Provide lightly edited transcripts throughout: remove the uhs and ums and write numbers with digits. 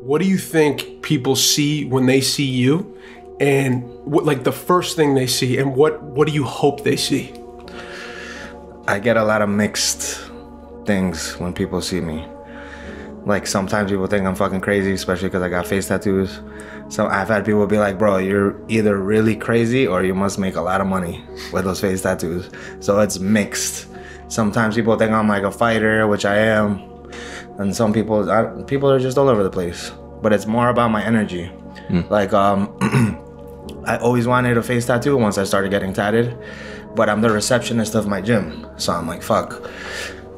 what do you think people see when they see you, and what, like, the first thing they see, and what do you hope they see? I get a lot of mixed things when people see me. Like, sometimes people think I'm fucking crazy, especially because I got face tattoos. So I've had people be like, bro, you're either really crazy or you must make a lot of money with those face tattoos. So it's mixed. Sometimes people think I'm like a fighter, which I am. And some people are just all over the place. But it's more about my energy. Like, I always wanted a face tattoo once I started getting tatted. But I'm the receptionist of my gym. So I'm like, fuck.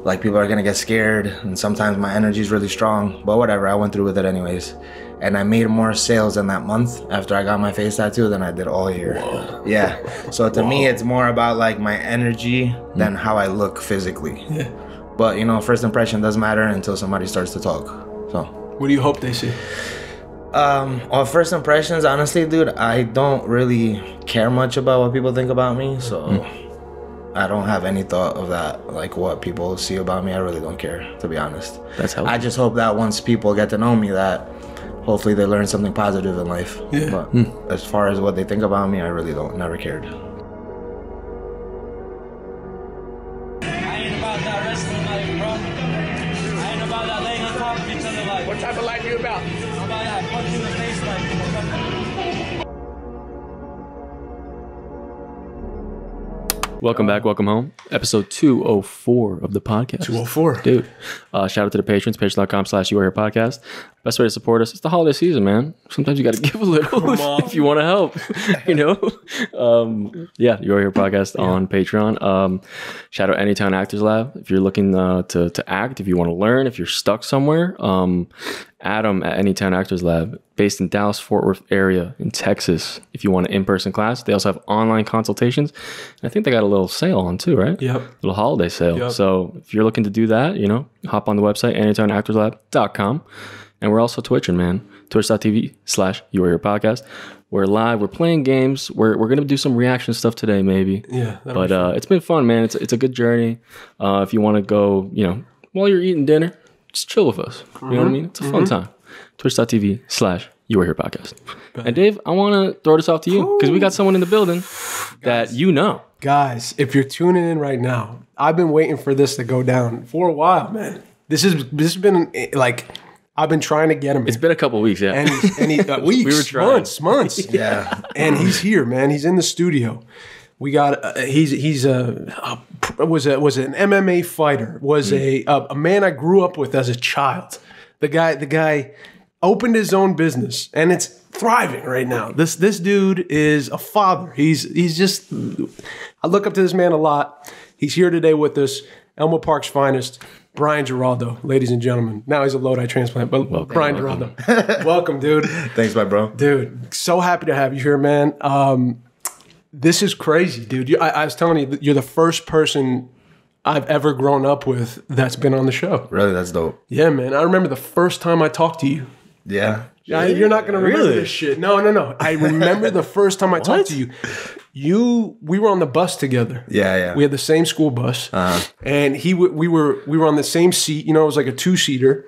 Like, people are gonna get scared, and sometimes my energy is really strong, but whatever, I went through with it anyways. And I made more sales in that month after I got my face tattoo than I did all year. Whoa. Yeah, so to me, it's more about like my energy than how I look physically. Yeah. But you know, first impression doesn't matter until somebody starts to talk, so. What do you hope they see? Well, first impressions, honestly, dude, I don't really care much about what people think about me, so. I don't have any thought of that, like what people see about me. I really don't care, to be honest. That's how. I just hope that once people get to know me, that hopefully they learn something positive in life. Yeah. But as far as what they think about me, I really never cared. I ain't about that wrestling life, bro. I ain't about that laying on top of each other life. What type of life you about? I'm about that punch you in the face life. Welcome back, welcome home. Episode 204 of the podcast. 204. Dude, shout out to the patrons, patreon.com/YouAreHerePodcast. Best way to support us, it's the holiday season, man. Sometimes you got to give a little if you want to help, you know? Yeah, You Are Here Podcast on Patreon. Shout out Anytown Actors Lab. If you're looking to act, if you want to learn, if you're stuck somewhere, Adam at Anytown Actors Lab, based in Dallas, Fort Worth area in Texas. If you want an in-person class, they also have online consultations. And I think they got a little sale on too, right? Yep. Little holiday sale. Yep. So if you're looking to do that, you know, hop on the website, anytownactorslab.com. And we're also Twitching, man. Twitch.tv/YouAreHerePodcast. We're live. We're playing games. We're gonna do some reaction stuff today, maybe. Yeah. But it's been fun, man. It's a good journey. If you want to go, you know, while you're eating dinner, just chill with us. You know what I mean? It's a fun time. Twitch.tv/YouAreHerePodcast. And Dave, I want to throw this off to you because we got someone in the building that you know. Guys, if you're tuning in right now, I've been waiting for this to go down for a while, man. This has been like, I've been trying to get him. It's been a couple of weeks, yeah. And he weeks, we were trying. months. Yeah. And he's here, man. He's in the studio. We got was an MMA fighter. Was a man I grew up with as a child. The guy opened his own business, and it's thriving right now. This dude is a father. He's just, I look up to this man a lot. He's here today with us. Elmo Park's finest, Brian Giraldo, ladies and gentlemen. Now he's a Lodi transplant, but welcome, Brian Giraldo. Welcome, dude. Thanks, my bro. Dude, so happy to have you here, man. This is crazy, dude. I was telling you, you're the first person I've ever grown up with that's been on the show. Really? That's dope. Yeah, man. I remember the first time I talked to you. Yeah. You're not going to remember this shit. No. I remember the first time I talked to you. We were on the bus together. Yeah. We had the same school bus. And we were on the same seat. You know, it was like a 2-seater.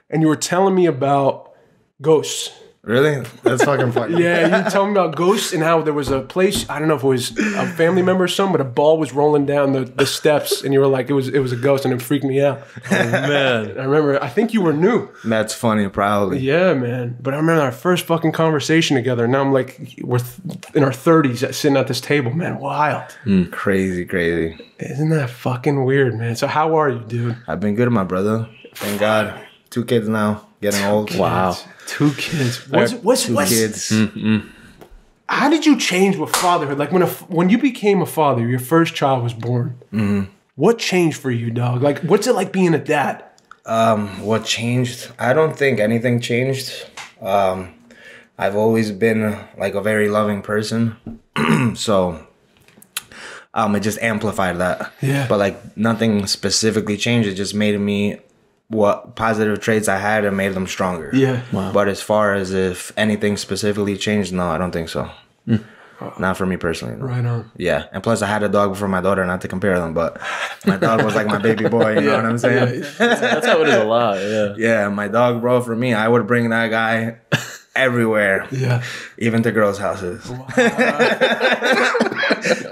And you were telling me about ghosts. Really? That's fucking funny. Yeah, you were telling me about ghosts and how there was a place, I don't know if it was a family member or something, but a ball was rolling down the steps, and you were like, it was a ghost, and it freaked me out. Oh, man. I remember, I think you were new. That's funny, probably. Yeah, man. But I remember our first fucking conversation together, and now I'm like, we're in our 30s sitting at this table, man. Wild. Crazy. Isn't that fucking weird, man? So how are you, dude? I've been good, my brother. Thank God. 2 kids now. Getting old. Wow. 2 kids. What's 2 kids. How did you change with fatherhood? Like when you became a father, your first child was born. What changed for you, dog? Like, what's it like being a dad? What changed? I don't think anything changed. I've always been like a very loving person. So it just amplified that. Yeah. But like nothing specifically changed. It just made me what positive traits I had and made them stronger. Yeah. Wow. But as far as if anything specifically changed, no, I don't think so. not for me personally. No. Right on. Yeah, and plus I had a dog before my daughter, not to compare them, but my dog was like my baby boy. You know what I'm saying? That's how it is a lot. Yeah. Yeah, my dog, bro. For me, I would bring that guy everywhere. Yeah. Even to girls' houses.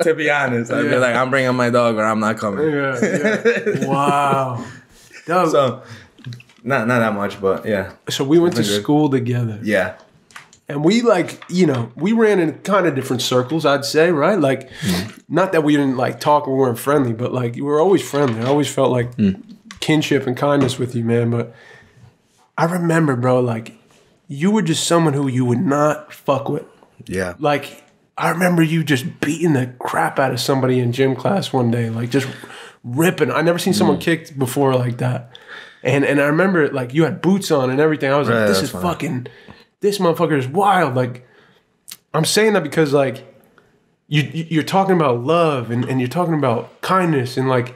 To be honest, I'd be like, I'm bringing my dog or I'm not coming. Yeah. Wow. Doug, So, not that much, but yeah. so we went to Good. school together. Yeah. And we we ran in kind of different circles, I'd say, right? Like, not that we didn't like talk or we weren't friendly, but like we were always friendly. I always felt like kinship and kindness with you, man. But I remember, bro, like you were just someone who you would not fuck with. Yeah. Like, I remember you just beating the crap out of somebody in gym class one day, like just ripping. I never seen someone kicked before like that. And I remember like you had boots on and everything. I was like, this is fucking, this motherfucker is wild. Like, I'm saying that because like you're talking about love and you're talking about kindness and like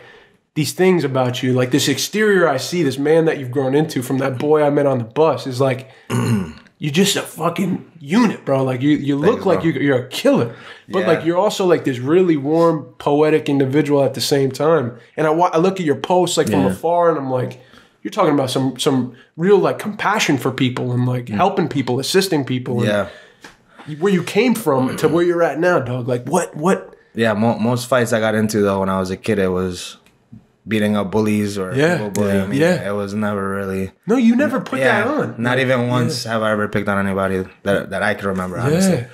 these things about you. Like this exterior I see, this man that you've grown into from that boy I met on the bus is like, you're just a fucking unit, bro. Like you look like you're a killer, but like you're also like this really warm, poetic individual at the same time. And I look at your posts like from afar, and I'm like, you're talking about some real like compassion for people and like helping people, assisting people. Yeah. And where you came from to where you're at now, dog. Like what? Yeah, most fights I got into though when I was a kid, it was beating up bullies or people bullying me. Yeah. It was never really. No, you never put that on. Not even once have I ever picked on anybody that I can remember, honestly.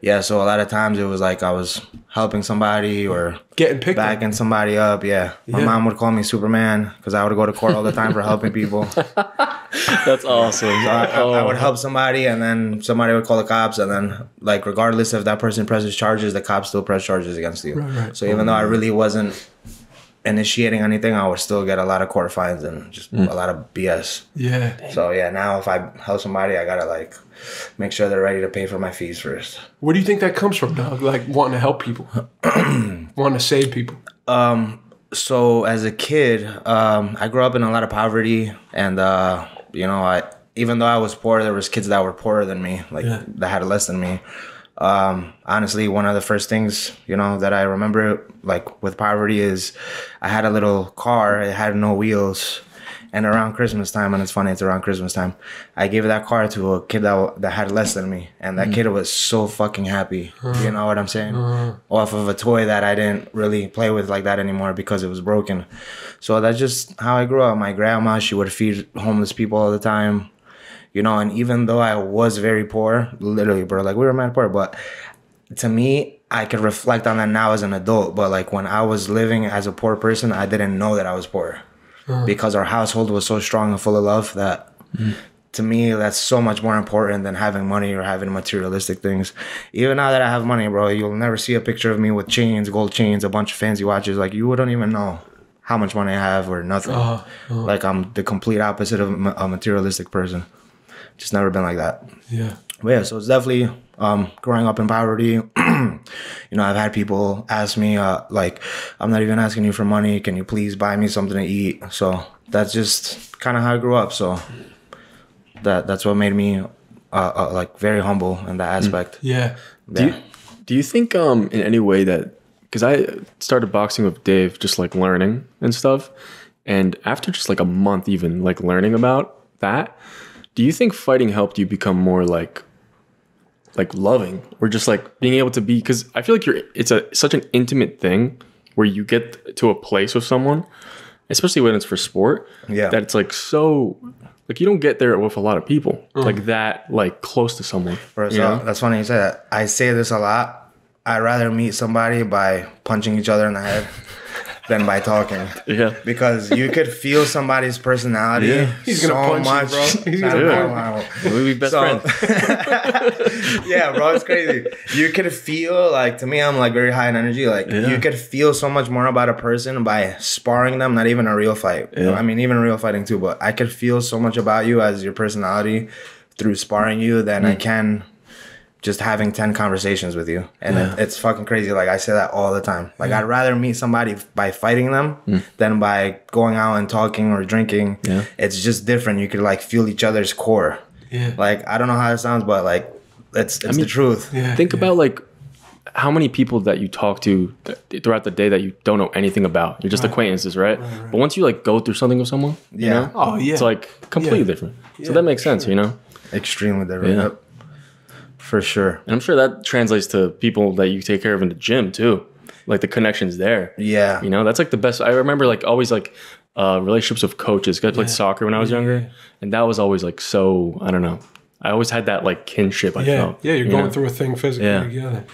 Yeah, so a lot of times it was like I was helping somebody or Getting picked on. backing somebody up. Yeah. My mom would call me Superman because I would go to court all the time for helping people. That's awesome. I would help somebody and then somebody would call the cops and then like regardless if that person presses charges, the cops still press charges against you. Right. So even though I really wasn't initiating anything, I would still get a lot of court fines and just a lot of BS. Yeah. So yeah, now if I help somebody, I gotta like make sure they're ready to pay for my fees first. Where do you think that comes from, dog? Like wanting to help people, wanting to save people. So as a kid, I grew up in a lot of poverty, and even though I was poor, there was kids that were poorer than me, like that had less than me. Honestly, one of the first things, that I remember like with poverty is I had a little car. It had no wheels. And around Christmas time, and it's funny, it's around Christmas time, I gave that car to a kid that had less than me. And that kid was so fucking happy. You know what I'm saying? Off of a toy that I didn't really play with like that anymore because it was broken. So that's just how I grew up. My grandma, she would feed homeless people all the time. And even though I was very poor, literally, bro, like we were mad poor, but to me, I could reflect on that now as an adult. But like when I was living as a poor person, I didn't know that I was poor because our household was so strong and full of love that to me, that's so much more important than having money or having materialistic things. Even now that I have money, bro, you'll never see a picture of me with chains, gold chains, a bunch of fancy watches. Like you wouldn't even know how much money I have or nothing. Like I'm the complete opposite of a materialistic person. Just never been like that. Yeah. But yeah, so it's definitely growing up in poverty. I've had people ask me, like, I'm not even asking you for money. Can you please buy me something to eat? So that's just kind of how I grew up. So that's what made me like very humble in that aspect. Yeah. Do you think in any way that, because I started boxing with Dave, just like learning and stuff, and after just like a month even like learning about that, do you think fighting helped you become more like loving, or just like being able to be? Because I feel like it's such an intimate thing where you get to a place with someone, especially when it's for sport. Yeah. That it's like so like you don't get there with a lot of people like that, like close to someone. Bro, so that's funny you say that. I say this a lot. I'd rather meet somebody by punching each other in the head than by talking. Yeah. Because you could feel somebody's personality. Yeah. He's gonna punch you, bro. He's gonna punch you. We'll be best friends. Yeah, bro, it's crazy. You could feel, like, to me, I'm like very high in energy. Like you could feel so much more about a person by sparring them, not even a real fight. Yeah. I mean, even real fighting too, but I could feel so much about you as your personality through sparring you than I can just having 10 conversations with you. And it's fucking crazy. Like, I say that all the time. Like, I'd rather meet somebody by fighting them than by going out and talking or drinking. Yeah. It's just different. You could, like, feel each other's core. Yeah. Like, I don't know how it sounds, but, like, it's the truth. Yeah. Think about, like, how many people that you talk to throughout the day that you don't know anything about? You're just acquaintances, right? But once you like go through something with someone, you know, Oh yeah. it's like completely different. So that makes sense, you know? Extremely different. Yeah. Yep. For sure. And I'm sure that translates to people that you take care of in the gym too. Like the connections there. Yeah. You know, that's like the best. I remember like always like relationships with coaches. 'Cause I played soccer when I was younger. And that was always like so, I don't know. I always had that like kinship, I felt. Yeah, you're you going know? through a thing physically together.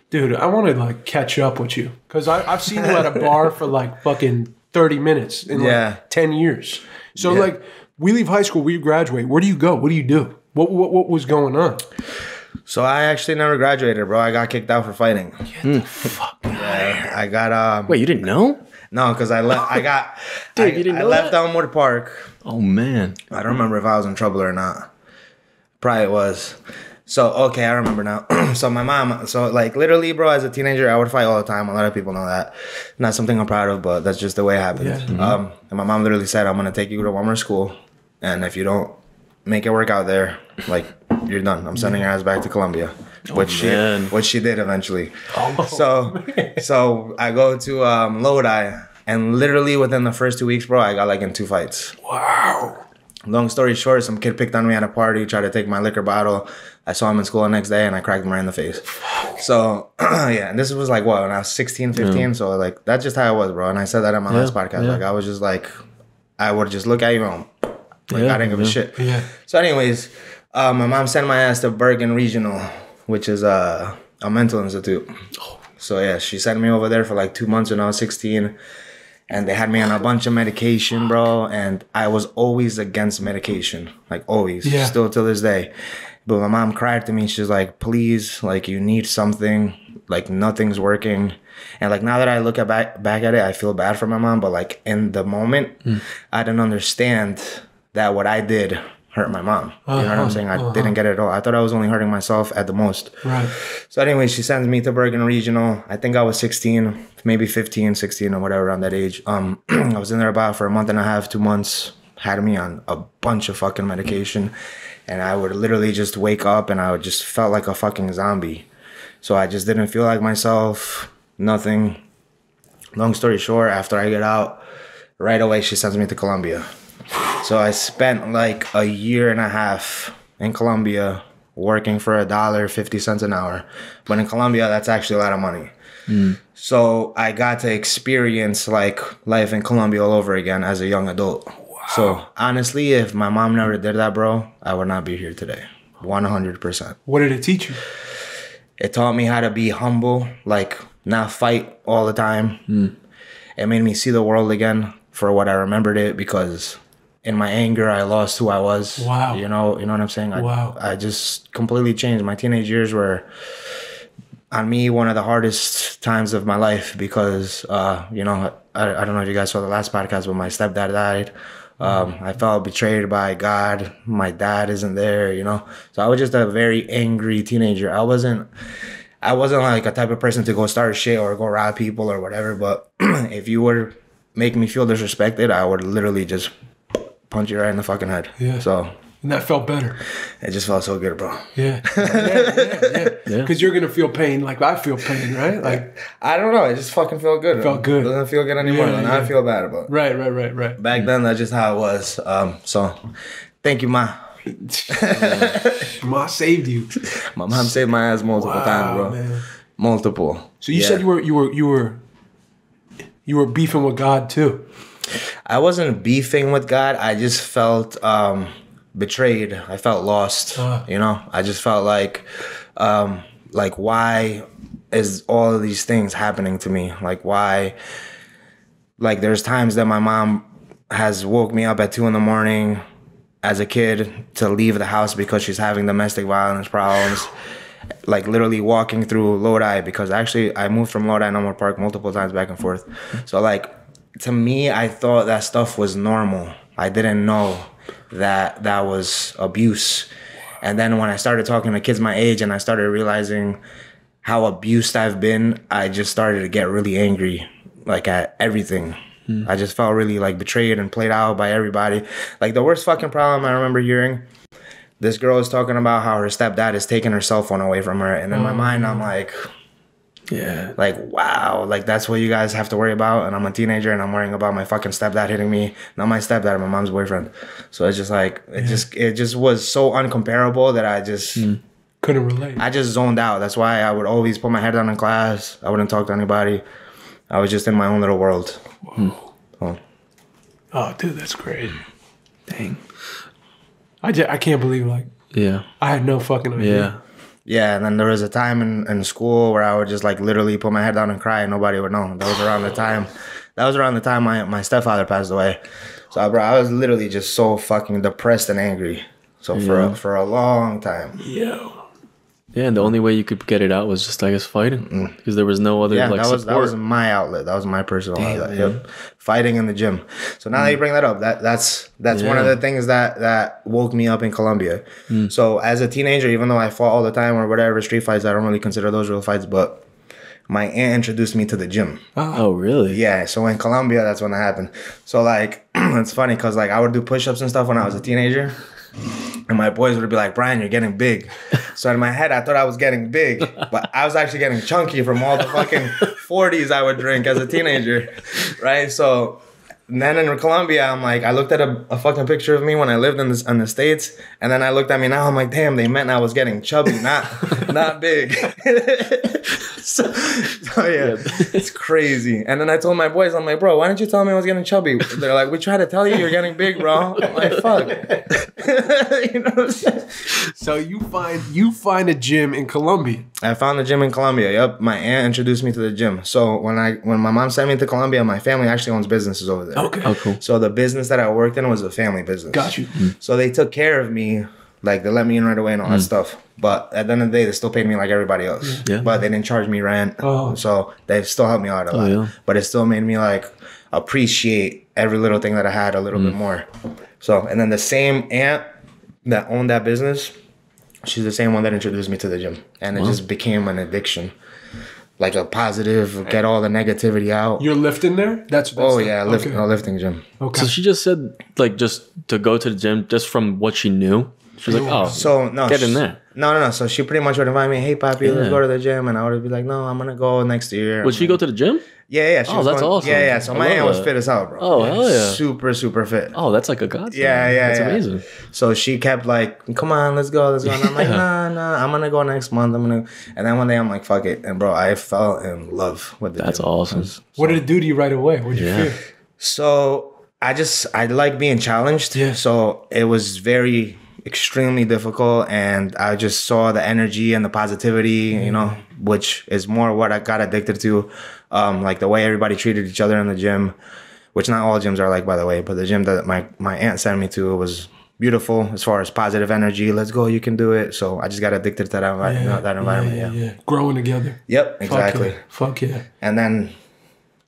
Dude, I want to like catch up with you. Because I've seen you at a bar for like fucking 30 minutes in like 10 years. So like we leave high school, we graduate. Where do you go? What do you do? What was going on? So I actually never graduated, bro. I got kicked out for fighting. Get the fuck out of here. I got Wait, you didn't know? no, because I left. I got. Dude, you didn't I know left that? Elmwood Park. Oh man. I don't remember if I was in trouble or not. Probably was. So okay, I remember now. So my mom. So like literally, bro, as a teenager, I would fight all the time. A lot of people know that. Not something I'm proud of, but that's just the way it happened. Yeah. And my mom literally said, "I'm gonna take you to one more school, and if you don't make it work out there, like you're done. I'm sending your ass back to Colombia." Which she did eventually. So I go to Lodi, and literally within the first 2 weeks, bro, I got like in 2 fights. Wow. Long story short, some kid picked on me at a party, tried to take my liquor bottle. I saw him in school the next day, and I cracked him right in the face. So yeah, and this was like what, when I was 16, 15. So like that's just how I was, bro. And I said that on my last podcast. Like I was just like, I would just look at you and like I didn't give a shit. Yeah. So anyways, my mom sent my ass to Bergen Regional, which is a mental institute. So yeah, she sent me over there for like 2 months when I was 16. And they had me on a bunch of medication, bro. And I was always against medication. Like always. Yeah. Still to this day. But my mom cried to me. She's like, please, like you need something. Like nothing's working. And like now that I look back at it, I feel bad for my mom. But like in the moment, I didn't understand that what I did hurt my mom. You know what I'm saying? I didn't get it at all. I thought I was only hurting myself at the most. Right. So anyway, she sends me to Bergen Regional. I think I was 16, maybe 15, 16 or whatever around that age. I was in there about for a month and a half, 2 months. Had me on a bunch of fucking medication. And I would literally just wake up and I would just felt like a fucking zombie. So I just didn't feel like myself. Nothing. Long story short, after I get out, right away she sends me to Colombia. So I spent like a year and a half in Colombia working for $1.50 an hour. But in Colombia, that's actually a lot of money. So I got to experience like life in Colombia all over again as a young adult. Wow. So honestly, if my mom never did that, bro, I would not be here today. 100%. What did it teach you? It taught me how to be humble, like not fight all the time. It made me see the world again for what I remembered it, because in my anger, I lost who I was. Wow. You know what I'm saying? I just completely changed. My teenage years were, on me, one of the hardest times of my life because, you know, I don't know if you guys saw the last podcast, but my stepdad died. I felt betrayed by God. My dad isn't there, you know? So I was just a very angry teenager. I wasn't like a type of person to go start shit or go rob people or whatever. But if you were make me feel disrespected, I would literally just punch you right in the fucking head. Yeah. So. And that felt better. It just felt so good, bro. Yeah. Yeah. Because you're going to feel pain like I feel pain, right? Like I don't know. It just fucking felt good. Felt good. It doesn't feel good anymore. Now I feel bad about it. Right. Back then, that's just how it was. So, thank you, Ma. Ma saved you. My mom saved my ass multiple times, bro. Man. Multiple. So you said you were beefing with God too. I wasn't beefing with God. I just felt betrayed. I felt lost. You know, I just felt like why is all of these things happening to me? Like why? Like there's times that my mom has woke me up at 2 a.m. as a kid to leave the house because she's having domestic violence problems. Like literally walking through Lodi, because actually I moved from Lodi and Elmwood Park multiple times back and forth. So like, to me, I thought that stuff was normal. I didn't know that that was abuse. And then when I started talking to kids my age and I started realizing how abused I've been, I just started to get really angry, like at everything. I just felt really like betrayed and played out by everybody. Like the worst fucking problem I remember hearing, this girl is talking about how her stepdad is taking her cell phone away from her. And in my mind, I'm like, Yeah. Like, wow, like that's what you guys have to worry about. And I'm a teenager and I'm worrying about my fucking stepdad hitting me. Not my stepdad, my mom's boyfriend. So it's just like, it just was so uncomparable that I just couldn't relate. I just zoned out. That's why I would always put my head down in class. I wouldn't talk to anybody. I was just in my own little world. Oh, dude, that's crazy. Dang. I can't believe, like, Yeah. I had no fucking idea. Yeah. Yeah, and then there was a time in school where I would just like literally put my head down and cry and nobody would know. That was around the time. My stepfather passed away. So bro, I was literally just so fucking depressed and angry. So for a long time. Yo. Yeah, and the only way you could get it out was just, I guess, fighting. Because there was no other, like, support. That was my outlet. That was my personal outlet. Yep. Fighting in the gym. So now that you bring that up, that's one of the things that woke me up in Colombia. So as a teenager, even though I fought all the time or whatever, street fights, I don't really consider those real fights, but my aunt introduced me to the gym. Oh, really? Yeah, so in Colombia, that's when it happened. So like, it's funny because like I would do push-ups and stuff when I was a teenager. And my boys would be like, Brian, you're getting big. So in my head, I thought I was getting big. But I was actually getting chunky from all the fucking 40s I would drink as a teenager. Right? So then in Colombia, I'm like, I looked at a fucking picture of me when I lived in the States. And then I looked at me now, I'm like, damn, they meant I was getting chubby, not big. so yeah, it's crazy. And then I told my boys, I'm like, bro, why didn't you tell me I was getting chubby? They're like, we tried to tell you you're getting big, bro. I'm like, fuck. You know what I'm saying? So you find a gym in Colombia. I found the gym in Colombia. Yep, my aunt introduced me to the gym. So when my mom sent me to Colombia, my family actually owns businesses over there. Okay. Oh, cool. So the business that I worked in was a family business. Got you. So they took care of me. Like, they let me in right away and all that stuff. But at the end of the day, they still paid me like everybody else. Yeah. But they didn't charge me rent. Oh. So they still helped me out a lot. Yeah. But it still made me, like, appreciate every little thing that I had a little bit more. So, and then the same aunt that owned that business, she's the same one that introduced me to the gym. And it just became an addiction. Like a positive, get all the negativity out. You're lifting there? That's lifting gym. Okay. So she just said, like, just to go to the gym just from what she knew. She was like, oh, So no, get in there. No. So she pretty much would invite me, hey Papi, let's go to the gym, and I would be like, no, I'm gonna go next year. Would she go to the gym? Yeah. She was that's going, awesome. Yeah. So I my love aunt was that. fit as hell, bro. Oh, hell yeah. Super fit. Oh, that's like a godsend. Yeah. That's amazing. So she kept like, come on, let's go. And I'm like, nah, I'm gonna go next month. And then one day I'm like, fuck it. And bro, I fell in love with the That's gym. awesome. What did it do to you right away? What did you feel? So I like being challenged. Yeah. So it was extremely difficult, and I just saw the energy and the positivity, you know, which is more what I got addicted to. Like the way everybody treated each other in the gym, which not all gyms are like, by the way, but the gym that my aunt sent me to was beautiful as far as positive energy. Let's go, you can do it. So I just got addicted to that environment. Yeah. Growing together. Yep, exactly. Fuck yeah. And then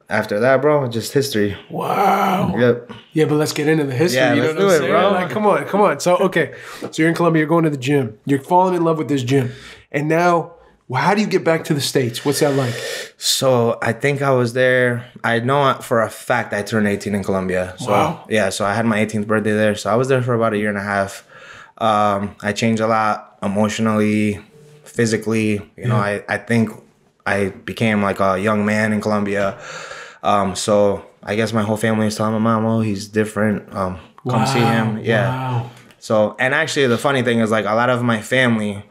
after that, bro, just history. Wow. Yep. Yeah, but let's get into the history. Yeah, you know let's what I'm do it, saying? bro. Like, come on. So, okay. So you're in Colombia, you're going to the gym. You're falling in love with this gym. And now, how do you get back to the States? What's that like? So I think I was there. I know for a fact I turned 18 in Colombia. So Wow. yeah, so I had my 18th birthday there. So I was there for about a year and a half. I changed a lot emotionally, physically. You know, I think I became like a young man in Colombia. So I guess my whole family is telling my mom, oh, he's different. Come see him. Yeah. Wow. So, and actually the funny thing is like a lot of my family,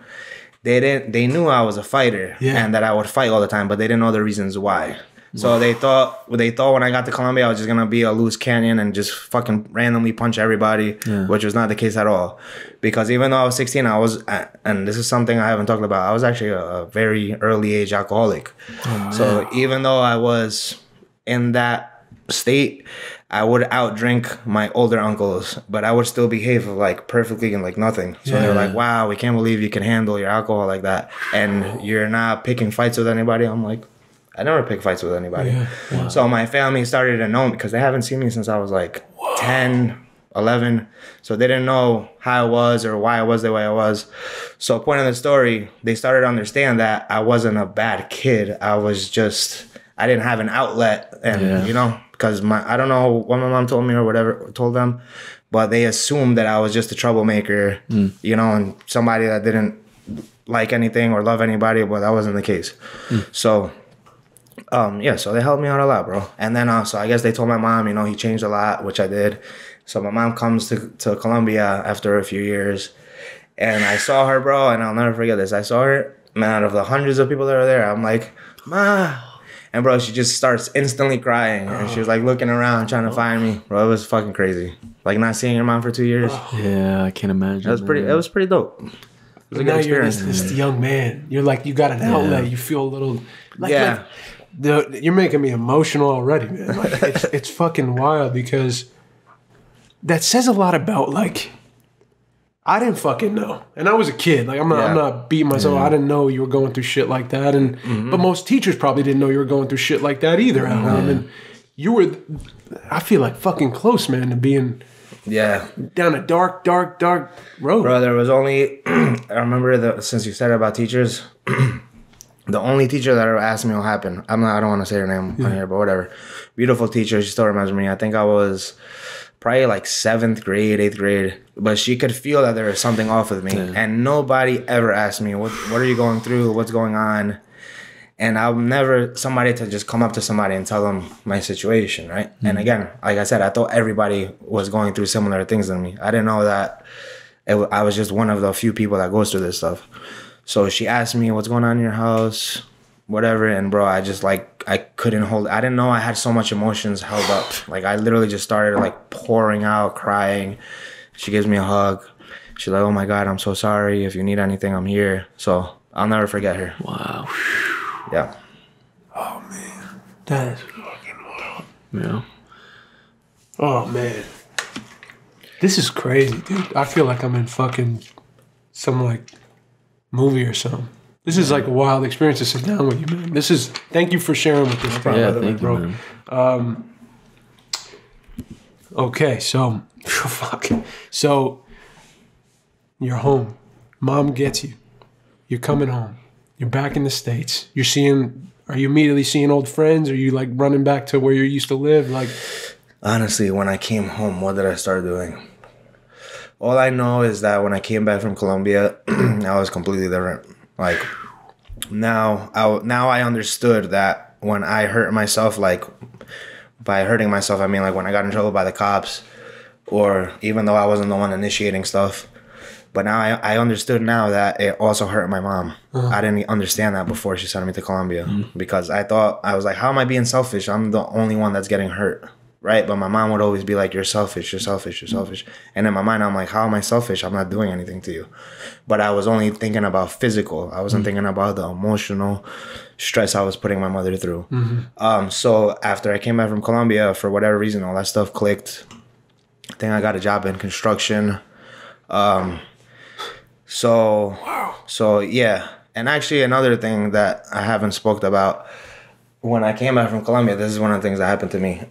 they knew I was a fighter and that I would fight all the time, but they didn't know the reasons why. So they thought when I got to Colombia, I was just going to be a loose cannon and just fucking randomly punch everybody, which was not the case at all. Because even though I was 16, I was, and this is something I haven't talked about, I was actually a very early age alcoholic. Oh, so even though I was in that state, I would outdrink my older uncles, but I would still behave like perfectly and like nothing. So they were like, wow, we can't believe you can handle your alcohol like that. And you're not picking fights with anybody. I'm like, I never pick fights with anybody. Yeah. Wow. So my family started to know me because they haven't seen me since I was like 10, 11. So they didn't know how I was or why I was the way I was. So point of the story, they started to understand that I wasn't a bad kid. I was just, I didn't have an outlet. And, you know, because I don't know what my mom told me or whatever, told them, but they assumed that I was just a troublemaker, you know, and somebody that didn't like anything or love anybody, but that wasn't the case. So, so they helped me out a lot, bro. And then, so I guess they told my mom, he changed a lot, which I did. So my mom comes to Colombia after a few years, and I saw her, bro, and I'll never forget this. I saw her, man, out of the hundreds of people that were there, I'm like, Ma. And, bro, she just starts instantly crying. And she was, like, looking around, trying to find me. Bro, it was fucking crazy. Like, not seeing your mom for 2 years. Yeah, I can't imagine. It was pretty dope. It was a good experience. You're this young man. You're like, you got an outlet. You feel a little... You're making me emotional already, man. Like, it's fucking wild because that says a lot about, like... I didn't fucking know. And I was a kid. Like, I'm not beating myself. I didn't know you were going through shit like that. And But most teachers probably didn't know you were going through shit like that either at home. And you were, I feel like, fucking close, man, to being down a dark road. Bro, there was only, I remember, since you said about teachers, the only teacher that ever asked me what happened, I don't want to say her name on here, but whatever. Beautiful teacher. She still remembers me. I think I was... probably like 7th grade, 8th grade, but she could feel that there was something off with me. And nobody ever asked me, what are you going through? What's going on? And I'm never somebody to just come up to somebody and tell them my situation, right? And again, like I said, I thought everybody was going through similar things than me. I didn't know that I was just one of the few people that goes through this stuff. So she asked me, what's going on in your house? Whatever. And bro, I just I couldn't hold, I didn't know I had so much emotions held up. Like I literally just started like pouring out, crying. She gives me a hug. She's like, oh my God, I'm so sorry. If you need anything, I'm here. So I'll never forget her. Wow. Yeah. Oh man. That is fucking wild. Yeah. Oh man. This is crazy, dude. I feel like I'm in fucking some like movie or something. This is like a wild experience to sit down with you, man. Thank you for sharing with us, bro. Yeah, thank you, man. Okay, so, fuck. So, you're home. Mom gets you. You're coming home. You're back in the States. Are you immediately seeing old friends? Are you like running back to where you used to live? Like, honestly, when I came home, what did I start doing? All I know is that when I came back from Colombia, I was completely different. Like now I understood that when I hurt myself, like by hurting myself, I mean like when I got in trouble by the cops, or even though I wasn't the one initiating stuff, but now I understood now that it also hurt my mom. I didn't understand that before she sent me to Colombia because I was like, how am I being selfish? I'm the only one that's getting hurt. Right? But my mom would always be like, you're selfish, you're selfish, you're selfish. And in my mind, I'm like, how am I selfish? I'm not doing anything to you. But I was only thinking about physical. I wasn't thinking about the emotional stress I was putting my mother through. So after I came back from Colombia, for whatever reason, all that stuff clicked. I think I got a job in construction. So yeah. And actually another thing that I haven't spoke about, when I came back from Colombia, this is one of the things that happened to me.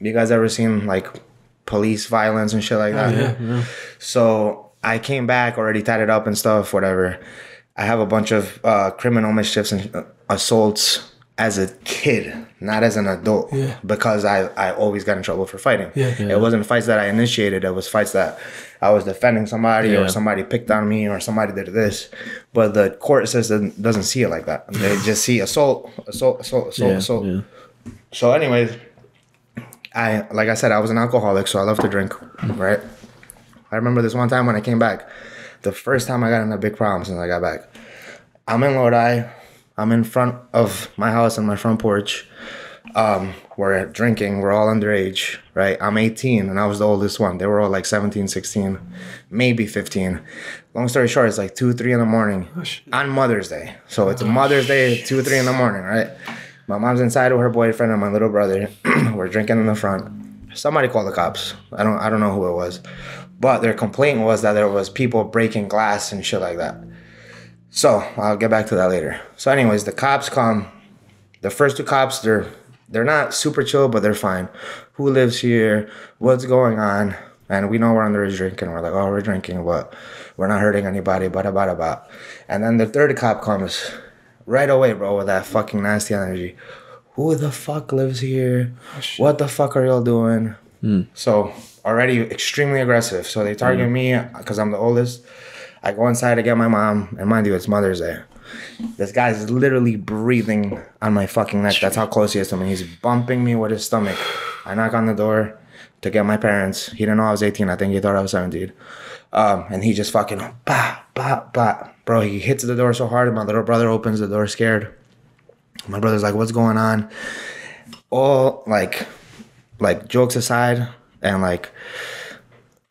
You guys ever seen like police violence and shit like that? Yeah. So I came back already tatted up and stuff, whatever. I have a bunch of criminal mischiefs and assaults as a kid, not as an adult, because I always got in trouble for fighting. It wasn't fights that I initiated. It was fights that I was defending somebody or somebody picked on me or somebody did this. But the court system doesn't see it like that. They just see assault. So anyways, like I said, I was an alcoholic, so I love to drink, right? I remember this one time when I came back, the first time I got in a big problem since I got back. I'm in Lodi. I'm in front of my house on my front porch. We're drinking. We're all underage, right? I'm 18, and I was the oldest one. They were all like 17, 16, maybe 15. Long story short, it's like 2, 3 in the morning on Mother's Day. So it's Mother's Day, 2, 3 in the morning, right? My mom's inside with her boyfriend and my little brother. We're drinking in the front. Somebody called the cops. I don't know who it was. But their complaint was that there was people breaking glass and shit like that. So I'll get back to that later. So anyways, the cops come. The first 2 cops, they're not super chill, but they're fine. Who lives here? What's going on? And we know we're underage drinking. We're like, oh, we're drinking, but we're not hurting anybody, bada. And then the third cop comes right away, bro, with that fucking nasty energy. Who the fuck lives here? What the fuck are y'all doing? So already extremely aggressive. So they target me because I'm the oldest. I go inside to get my mom, and mind you, it's Mother's Day. This guy's literally breathing on my fucking neck. That's how close he is to me. He's bumping me with his stomach. I knock on the door to get my parents. He didn't know I was 18. I think he thought I was 17. And he just fucking, bah, bah, bah. Bro, he hits the door so hard, and my little brother opens the door scared. My brother's like, what's going on? All, like jokes aside, and, like,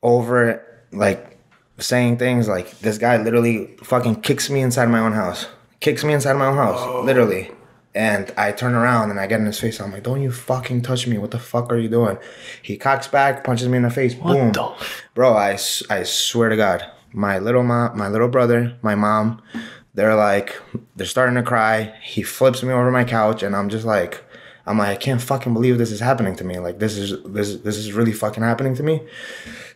over, like, saying things, like, this guy literally fucking kicks me inside my own house. Literally. And I turn around and I get in his face. I'm like, don't you fucking touch me. What the fuck are you doing? He cocks back, punches me in the face. Boom. Bro, I swear to God. My little brother, my mom, they're starting to cry. He flips me over my couch, and I'm like, I can't fucking believe this is happening to me. Like, this is really fucking happening to me.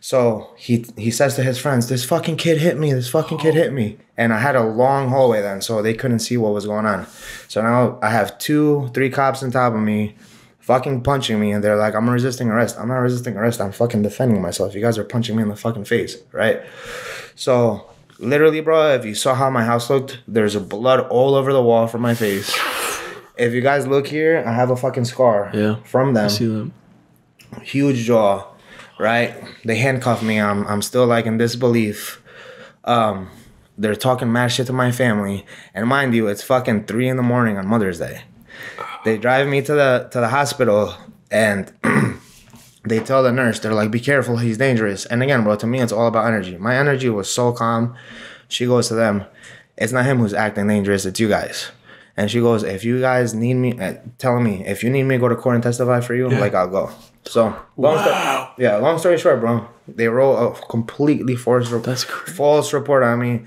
So he says to his friends, this fucking kid hit me. And I had a long hallway then, so they couldn't see what was going on. So now I have 2-3 cops on top of me fucking punching me, and they're like, I'm resisting arrest. I'm not resisting arrest. I'm fucking defending myself. You guys are punching me in the fucking face, right? So literally, bro, if you saw how my house looked, there's blood all over the wall from my face. If you guys look here, I have a fucking scar from them. I see them. Huge jaw, right? They handcuffed me. I'm still like in disbelief. They're talking mad shit to my family. And mind you, it's fucking 3 a.m. on Mother's Day. They drive me to the hospital, and they tell the nurse, they're like, be careful, he's dangerous. And again, bro, to me, it's all about energy. My energy was so calm. She goes to them, it's not him who's acting dangerous, it's you guys. And she goes, if you guys need me, tell me. If you need me to go to court and testify for you, like, I'll go. So, long story short, bro, they wrote a completely false report on me.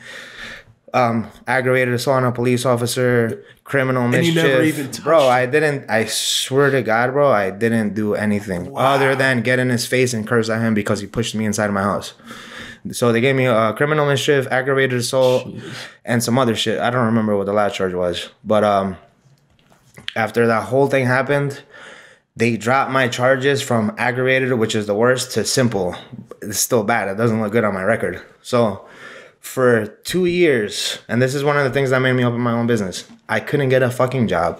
Aggravated assault on a police officer, criminal mischief. And you never even touched. Bro, I swear to God, bro, I didn't do anything other than get in his face and curse at him because he pushed me inside my house. So they gave me a criminal mischief, aggravated assault, and some other shit. I don't remember what the last charge was. But after that whole thing happened, they dropped my charges from aggravated, which is the worst, to simple. It's still bad. It doesn't look good on my record. So for 2 years, and this is one of the things that made me open my own business, I couldn't get a fucking job,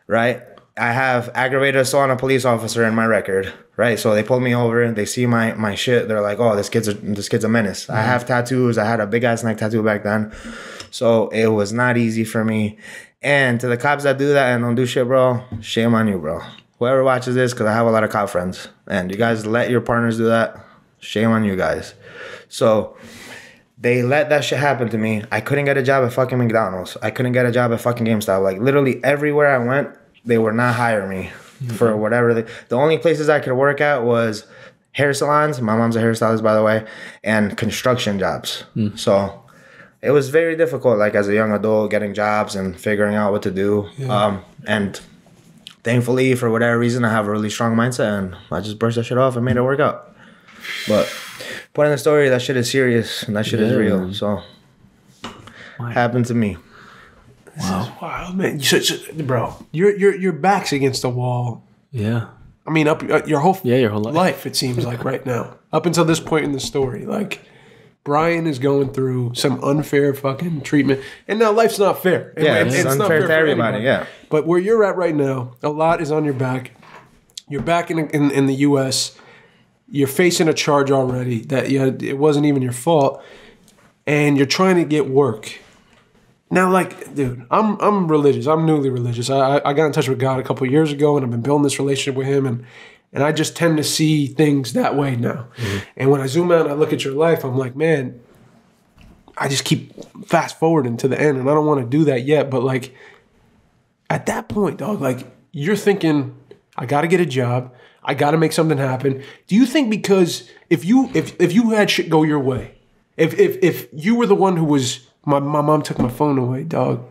right? I have aggravated assault on a police officer in my record, right? So they pulled me over, they see my shit, they're like, oh, this kid's a menace. Mm-hmm. I have tattoos, I had a big ass neck tattoo back then. So it was not easy for me. And to the cops that do that and don't do shit, bro, shame on you, bro. Whoever watches this, because I have a lot of cop friends, and you guys let your partners do that, shame on you guys. So they let that shit happen to me. I couldn't get a job at fucking McDonald's. I couldn't get a job at fucking GameStop. Like, literally everywhere I went, they would not hire me for whatever. The only places I could work at was hair salons. My mom's a hairstylist, by the way, and construction jobs. So it was very difficult, like, as a young adult, getting jobs and figuring out what to do. And thankfully, for whatever reason, I have a really strong mindset, and I just brushed that shit off and made it work out. But point in the story, that shit is serious and that shit is real. So happened to me. Wow. This is wild, man. Bro, your back's against the wall. Yeah. I mean, your whole life, it seems like, right now. Up until this point in the story. Like, Brian is going through some unfair fucking treatment. And now life's not fair. It's unfair to everybody, But where you're at right now, a lot is on your back. You're back in the U.S. You're facing a charge already that it wasn't even your fault. And you're trying to get work. Now, like, dude, I'm religious. I'm newly religious. I got in touch with God a couple of years ago, and I've been building this relationship with him, and I just tend to see things that way now. Mm-hmm. And when I zoom out and I look at your life, I'm like, man, I just keep fast forwarding to the end, and I don't want to do that yet. But, like, at that point, dog, like, you're thinking, I got to get a job. I got to make something happen. Do you think because if you had shit go your way, if you were the one who was... My mom took my phone away, dog.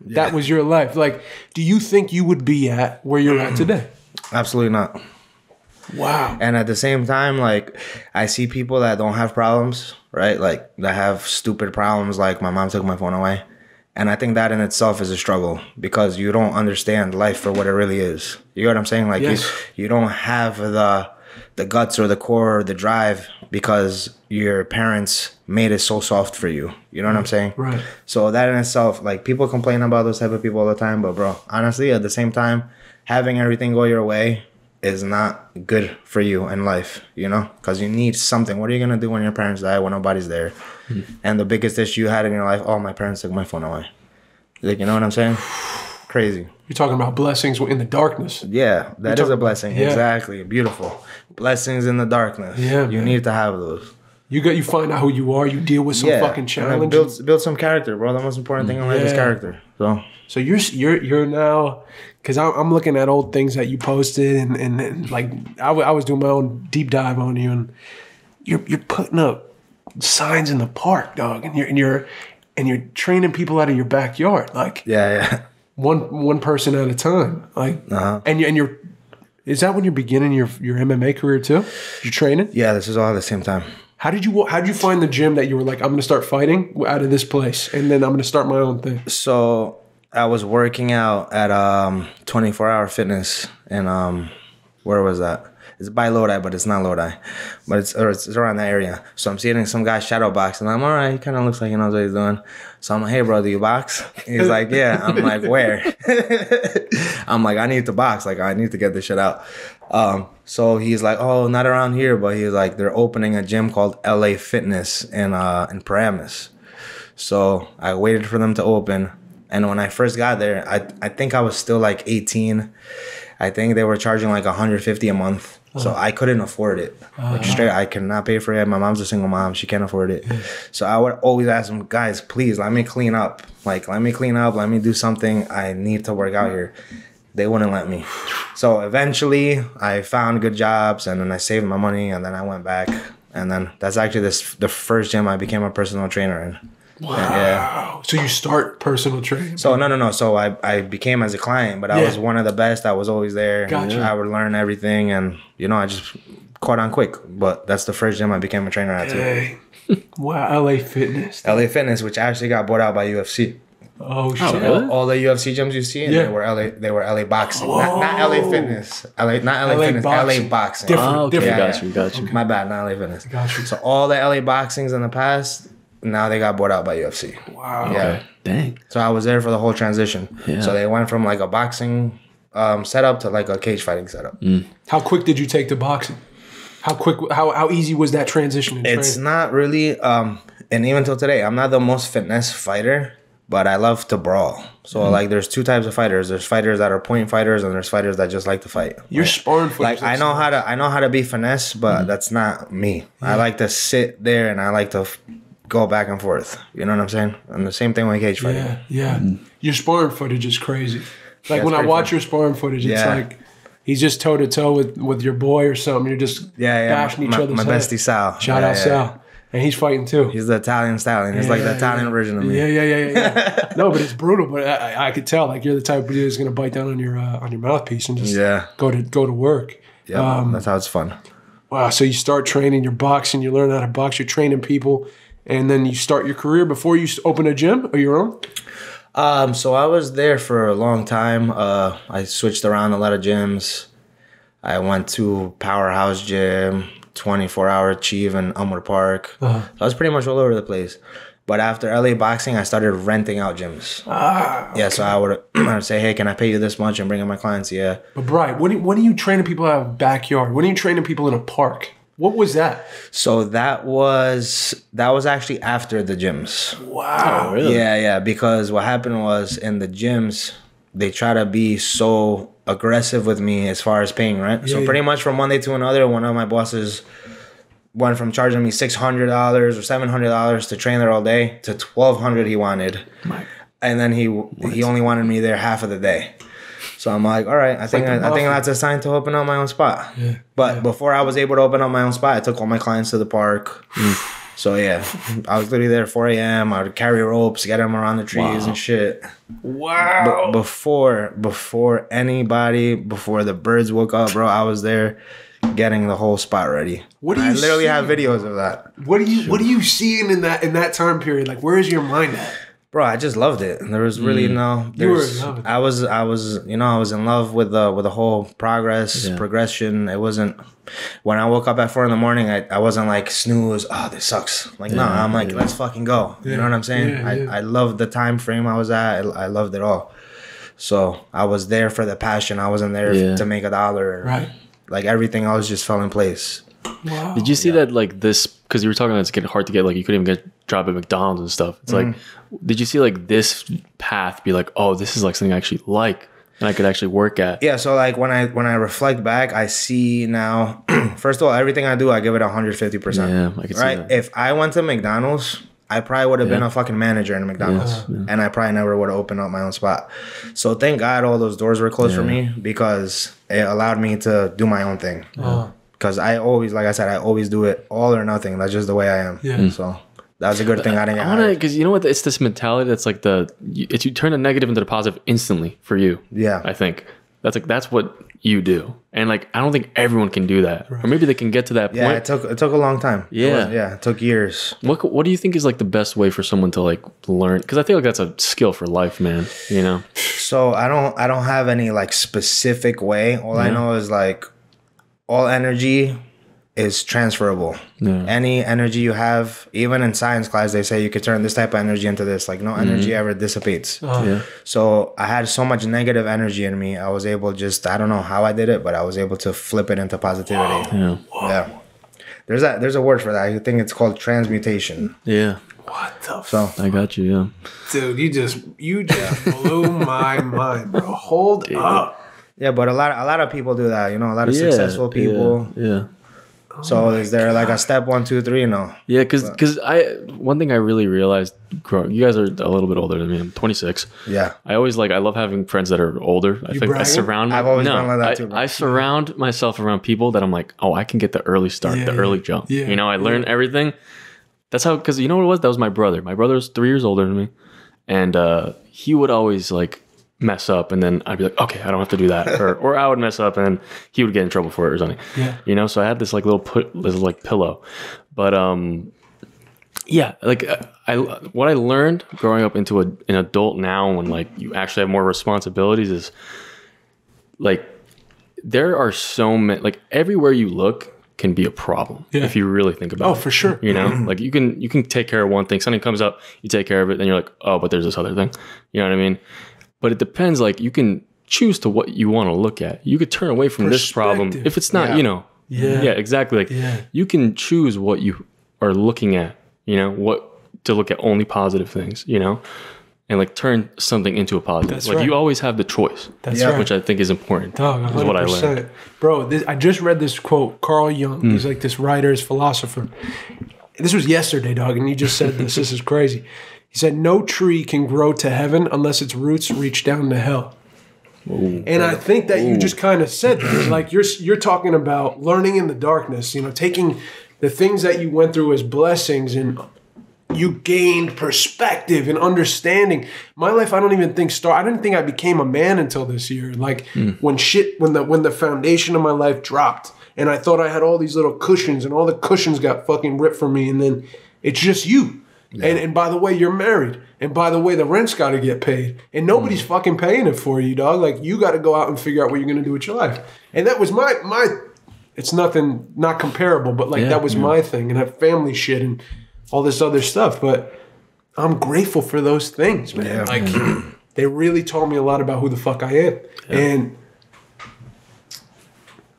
Yeah. That was your life. Like, do you think you would be at where you're at today? Absolutely not. Wow. And at the same time, like, I see people that don't have problems, right? Like, that have stupid problems, like my mom took my phone away. And I think that in itself is a struggle because you don't understand life for what it really is. You know what I'm saying? Like, you don't have the guts or the core or the drive because your parents made it so soft for you. You know what I'm saying? Right. So that in itself, like, people complain about those type of people all the time, but bro, honestly, at the same time, having everything go your way is not good for you in life, you know, because you need something. What are you going to do when your parents die, when nobody's there? And the biggest issue you had in your life, oh, my parents took my phone away. Like, you know what I'm saying? Crazy. You're talking about blessings in the darkness. Yeah, that is a blessing. Yeah. Exactly. Beautiful. Blessings in the darkness. Yeah, you man. need to have those. You find out who you are. You deal with some fucking and challenges. build some character, bro. The most important thing in life is character. So you're now, because I'm looking at old things that you posted and like I was doing my own deep dive on you, and you're putting up signs in the park, dog, and you're training people out of your backyard, like yeah. one person at a time, like and you're. Is that when you're beginning your MMA career too? You're training? Yeah, this is all at the same time. How did you find the gym that you were like, I'm going to start fighting out of this place, and then I'm going to start my own thing? So I was working out at 24-Hour Fitness, and where was that? It's by Lodi, but it's not Lodi, but it's around that area. So I'm seeing some guy shadow box, and I'm all right. He kind of looks like he knows what he's doing. So I'm like, hey, bro, do you box? He's like, yeah. I'm like, where? I'm like, I need to box. Like, I need to get this shit out. So he's like, oh, not around here, but he's like, they're opening a gym called LA Fitness in Paramus. So I waited for them to open, and when I first got there, I think I was still like 18. I think they were charging like $150 a month. So I couldn't afford it. Like straight, I cannot pay for it. My mom's a single mom. She can't afford it. So I would always ask them, guys, please, let me clean up. Like, let me clean up. Let me do something. I need to work out here. They wouldn't let me. So eventually, I found good jobs, and then I saved my money, and then I went back. And then that's actually the first gym I became a personal trainer in. Wow. Yeah. So you start personal training. So no. So I became as a client, but I was one of the best. I was always there. Gotcha. I would learn everything, and I just caught on quick. But that's the first gym I became a trainer at too. Hey. Wow, LA Fitness. LA Fitness, which actually got bought out by UFC. Oh shit. really? All the UFC gyms you see, they were LA boxing. Not LA Fitness. Not LA Fitness, boxing. LA boxing. Different. Got you. My bad, not LA Fitness. Got you. So all the LA boxings in the past, now they got bought out by UFC. Wow. Yeah. Dang. So I was there for the whole transition. Yeah. So they went from like a boxing setup to like a cage fighting setup. How quick did you take to boxing? How easy was that transition in It's training? not really, and even till today, I'm not the most finesse fighter, but I love to brawl. So like, there's two types of fighters. There's fighters that are point fighters, and there's fighters that just like to fight. You're sparring for Like, I know how to be finesse, but that's not me. I like to sit there, and I like to go back and forth. You know what I'm saying? And the same thing with cage fighting. Yeah. Your sparring footage is crazy. Like Yeah, when I it's watch pretty your sparring footage, it's Yeah. like he's just toe to toe with your boy or something. You're just bashing each other's my head. bestie Sal. Shout out Sal. And he's fighting too. He's the Italian stallion. He's like the Italian version of me. Yeah. No, but it's brutal. But I could tell, like, you're the type of dude who's gonna bite down on your mouthpiece and just go to work. Yeah, that's how it's fun. Wow. So you start training, you're boxing, you learn how to box, you're training people, and then you start your career before you open a gym or your own. So I was there for a long time. I switched around a lot of gyms. I went to Powerhouse Gym, 24-Hour Achieve in Elmwood Park. So I was pretty much all over the place. But after LA boxing, I started renting out gyms. Yeah, so I would say, hey, can I pay you this much and bring in my clients? Yeah. But Brian, when are you training people out of a backyard? When are you training people in a park? What was that? So that was actually after the gyms. Wow. Oh, really? Yeah, because what happened was in the gyms, they try to be so aggressive with me as far as paying rent. So pretty much from one day to another, one of my bosses went from charging me $600 or $700 to train there all day to $1,200 he wanted. And then he only wanted me there half of the day. So I'm like, all right, I think that's a sign to open up my own spot. Yeah. But before I was able to open up my own spot, I took all my clients to the park. So yeah, I was literally there at 4 a.m. I would carry ropes, get them around the trees and shit. Wow. But before the birds woke up, bro, I was there getting the whole spot ready. What do I you literally see? have videos of that. What are you seeing in that time period? Like, where is your mind at? Bro, I just loved it. There was really no. You were in love with it. I was, I was in love with the whole progression. It wasn't. When I woke up at 4 a.m, I wasn't like snooze. Oh, this sucks. Like no, I'm like let's fucking go. You know what I'm saying? I loved the time frame I was at. I loved it all. So I was there for the passion. I wasn't there to make $1. Right. Like everything else just fell in place. Wow. Did you see that like this? Because you were talking about it's getting hard to get. Like you couldn't even get job at McDonald's and stuff. It's like, did you see like this path be like, oh, this is like something I actually like and I could actually work at? Yeah. So like when I reflect back, I see now. First of all, everything I do, I give it 150%. Yeah, I can see that. If I went to McDonald's, I probably would have been a fucking manager in McDonald's, and I probably never would have opened up my own spot. So thank God all those doors were closed for me because it allowed me to do my own thing. Because I always, like I said, I always do it all or nothing. That's just the way I am. Yeah. So that's a good thing I didn't get hired. Because you know what? It's this mentality that's like you turn a negative into the positive instantly for you. Yeah. I think that's what you do, and like I don't think everyone can do that, or maybe they can get to that point. Yeah, it took a long time. It took years. What do you think is like the best way for someone to like learn? Because I feel like that's a skill for life, man. You know. So I don't have any like specific way. All I know is like all energy is transferable. Yeah. Any energy you have, even in science class, they say you could turn this type of energy into this. Like no energy ever dissipates. So I had so much negative energy in me. I was able I don't know how I did it, but I was able to flip it into positivity. Yeah. There's a word for that. I think it's called transmutation. Yeah. What the fuck? I got you, yeah. Dude, you just blew my mind, bro. Hold up. Yeah, but a lot of people do that, you know, a lot of successful people. Yeah. So is there like a step 1, 2, 3? No. Yeah, because one thing I really realized growing, you guys are a little bit older than me. I'm 26. Yeah. I love having friends that are older. I think I surround. I've always been like that too. Bro. I surround myself around people that I'm like, oh, I can get the early start, the early jump. Yeah, you know, I learn everything. That's how. Because you know what it was? That was my brother. My brother's 3 years older than me, and he would always like mess up, and then I'd be like, okay, I don't have to do that, or I would mess up and he would get in trouble for it or something. Yeah, you know. So I had this like little pillow, but like what I learned growing up into an adult now, when like you actually have more responsibilities, is like there are so many, like everywhere you look can be a problem if you really think about it. Oh, for sure. You know, like you can take care of one thing, something comes up, you take care of it, then you're like, oh, but there's this other thing. You know what I mean? But it depends. Like you can choose to what you want to look at. You could turn away from this problem if it's not, you know. Yeah, exactly. Like you can choose what you are looking at, you know, what to look at only positive things, you know, and like turn something into a positive. That's like right. You always have the choice. That's right. Which I think is important. Dog, 100%. Is what I learned. Bro, I just read this quote, Carl Jung. He's like this writer, his philosopher. This was yesterday, dog, and he just said this. This is crazy. He said, no tree can grow to heaven unless its roots reach down to hell. Ooh, and I think that you just kind of said that. Like you're talking about learning in the darkness, you know, taking the things that you went through as blessings, and you gained perspective and understanding. My life, I don't even think I didn't think I became a man until this year. Like when the foundation of my life dropped, and I thought I had all these little cushions, and all the cushions got fucking ripped from me, and then it's just you. Yeah. And by the way, you're married. And by the way, the rent's got to get paid. And nobody's fucking paying it for you, dog. Like, you got to go out and figure out what you're going to do with your life. And that was my it's nothing, not comparable, but like that was my thing. And I have family shit and all this other stuff. But I'm grateful for those things, man. Yeah. Like, they really taught me a lot about who the fuck I am. Yeah. And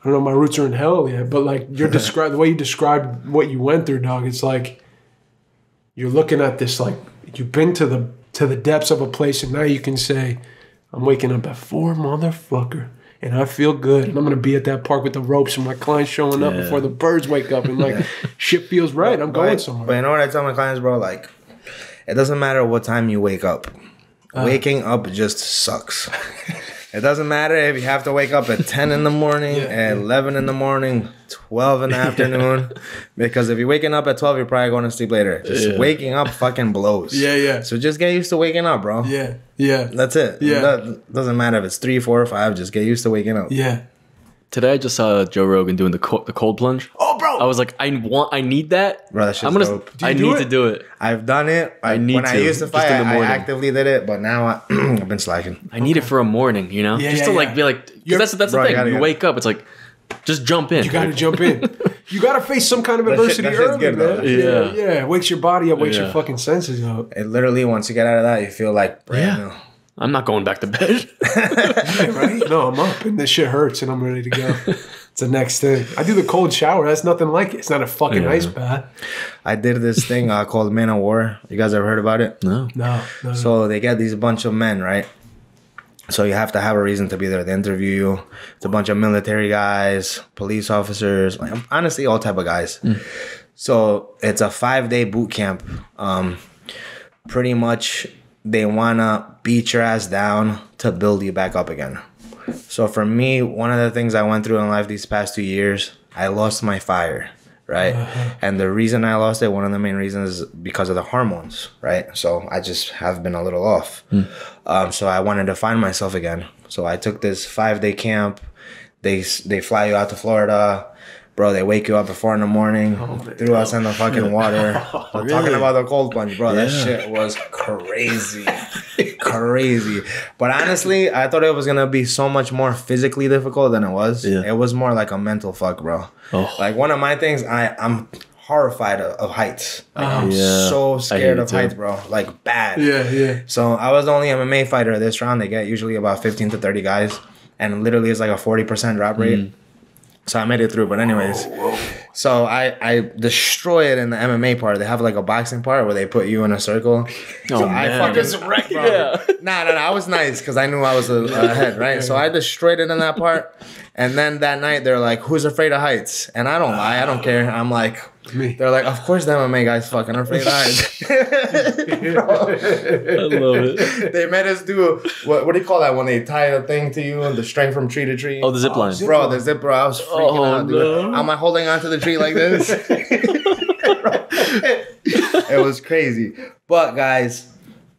I don't know, my roots are in hell yet, but like the way you described what you went through, dog, it's like, you're looking at this like you've been to the depths of a place, and now you can say, I'm waking up at 4, motherfucker, and I feel good, and I'm gonna be at that park with the ropes and my clients showing up before the birds wake up, and like shit feels right. I'm going somewhere. But you know what I tell my clients, bro? Like, it doesn't matter what time you wake up. Waking up just sucks. It doesn't matter if you have to wake up at 10 in the morning, at 11 in the morning, 12 in the afternoon. Because if you're waking up at 12, you're probably going to sleep later. Just waking up fucking blows. So just get used to waking up, bro. That's it. That doesn't matter if it's 3, 4, or 5. Just get used to waking up. Today I just saw Joe Rogan doing the cold plunge. Oh, bro. I was like, I need that. Bro, that shit's I'm gonna. dope. I need to do it. I've done it. I need when to, I used to just fight, in the I morning. actively did it, but now I've been slacking. I need it for a morning, you know, Yeah, just yeah, to yeah. like be like. 'Cause You're- that's the Bro, thing. You gotta- wake up, it's like, just jump in. You got to jump in. You got to face some kind of That shit- adversity that shit's early, good, though. man. Yeah. Yeah. It wakes your body up, wakes your Yeah. fucking senses up. It literally, once you get out of that, you feel like brand Yeah. new. I'm not going back to bed. Yeah, right? No, I'm up and this shit hurts and I'm ready to go. It's the next thing. I do the cold shower. That's nothing like it. It's not a fucking Yeah. ice bath. I did this thing called Man of War. You guys ever heard about it? No. No. So they get these bunch of men, right? So you have to have a reason to be there. They interview you. It's a bunch of military guys, police officers, like honestly, all type of guys. So it's a 5-day boot camp. Pretty much, they wanna beat your ass down to build you back up again. So for me, one of the things I went through in life these past 2 years, I lost my fire, right? And the reason I lost it, one of the main reasons is because of the hormones, right? So I just have been a little off. So I wanted to find myself again. So I took this 5-day camp. They fly you out to Florida. Bro, they wake you up at 4 a.m, threw us in the fucking water. I'm talking about the cold plunge, bro. That shit was crazy. Crazy. But honestly, I thought it was going to be so much more physically difficult than it was. Yeah. It was more like a mental fuck, bro. Oh. Like one of my things, I'm horrified of heights. Like, I'm Yeah. so I hate scared it of too. heights, bro. Like bad. Yeah. So I was the only MMA fighter this round. They get usually about 15 to 30 guys. And literally it's like a 40% drop rate. So I made it through. But anyways, so I destroy it in the MMA part. They have like a boxing part where they put you in a circle. So I man. fucking wrecked, bro. Yeah. Nah. I was nice because I knew I was ahead, right? So I destroyed it in that part. And then that night they're like, "Who's afraid of heights?" And I don't lie. I don't care. I'm like, Me. they're like, "Of course the MMA guys fucking are afraid of heights." I love it. They made us do what do you call that when they tie a thing to you and the string from tree to tree? Oh, the zip line. Bro, the zip, bro, I was freaking out, dude. no. I'm like holding onto the tree like this. It was crazy. But guys,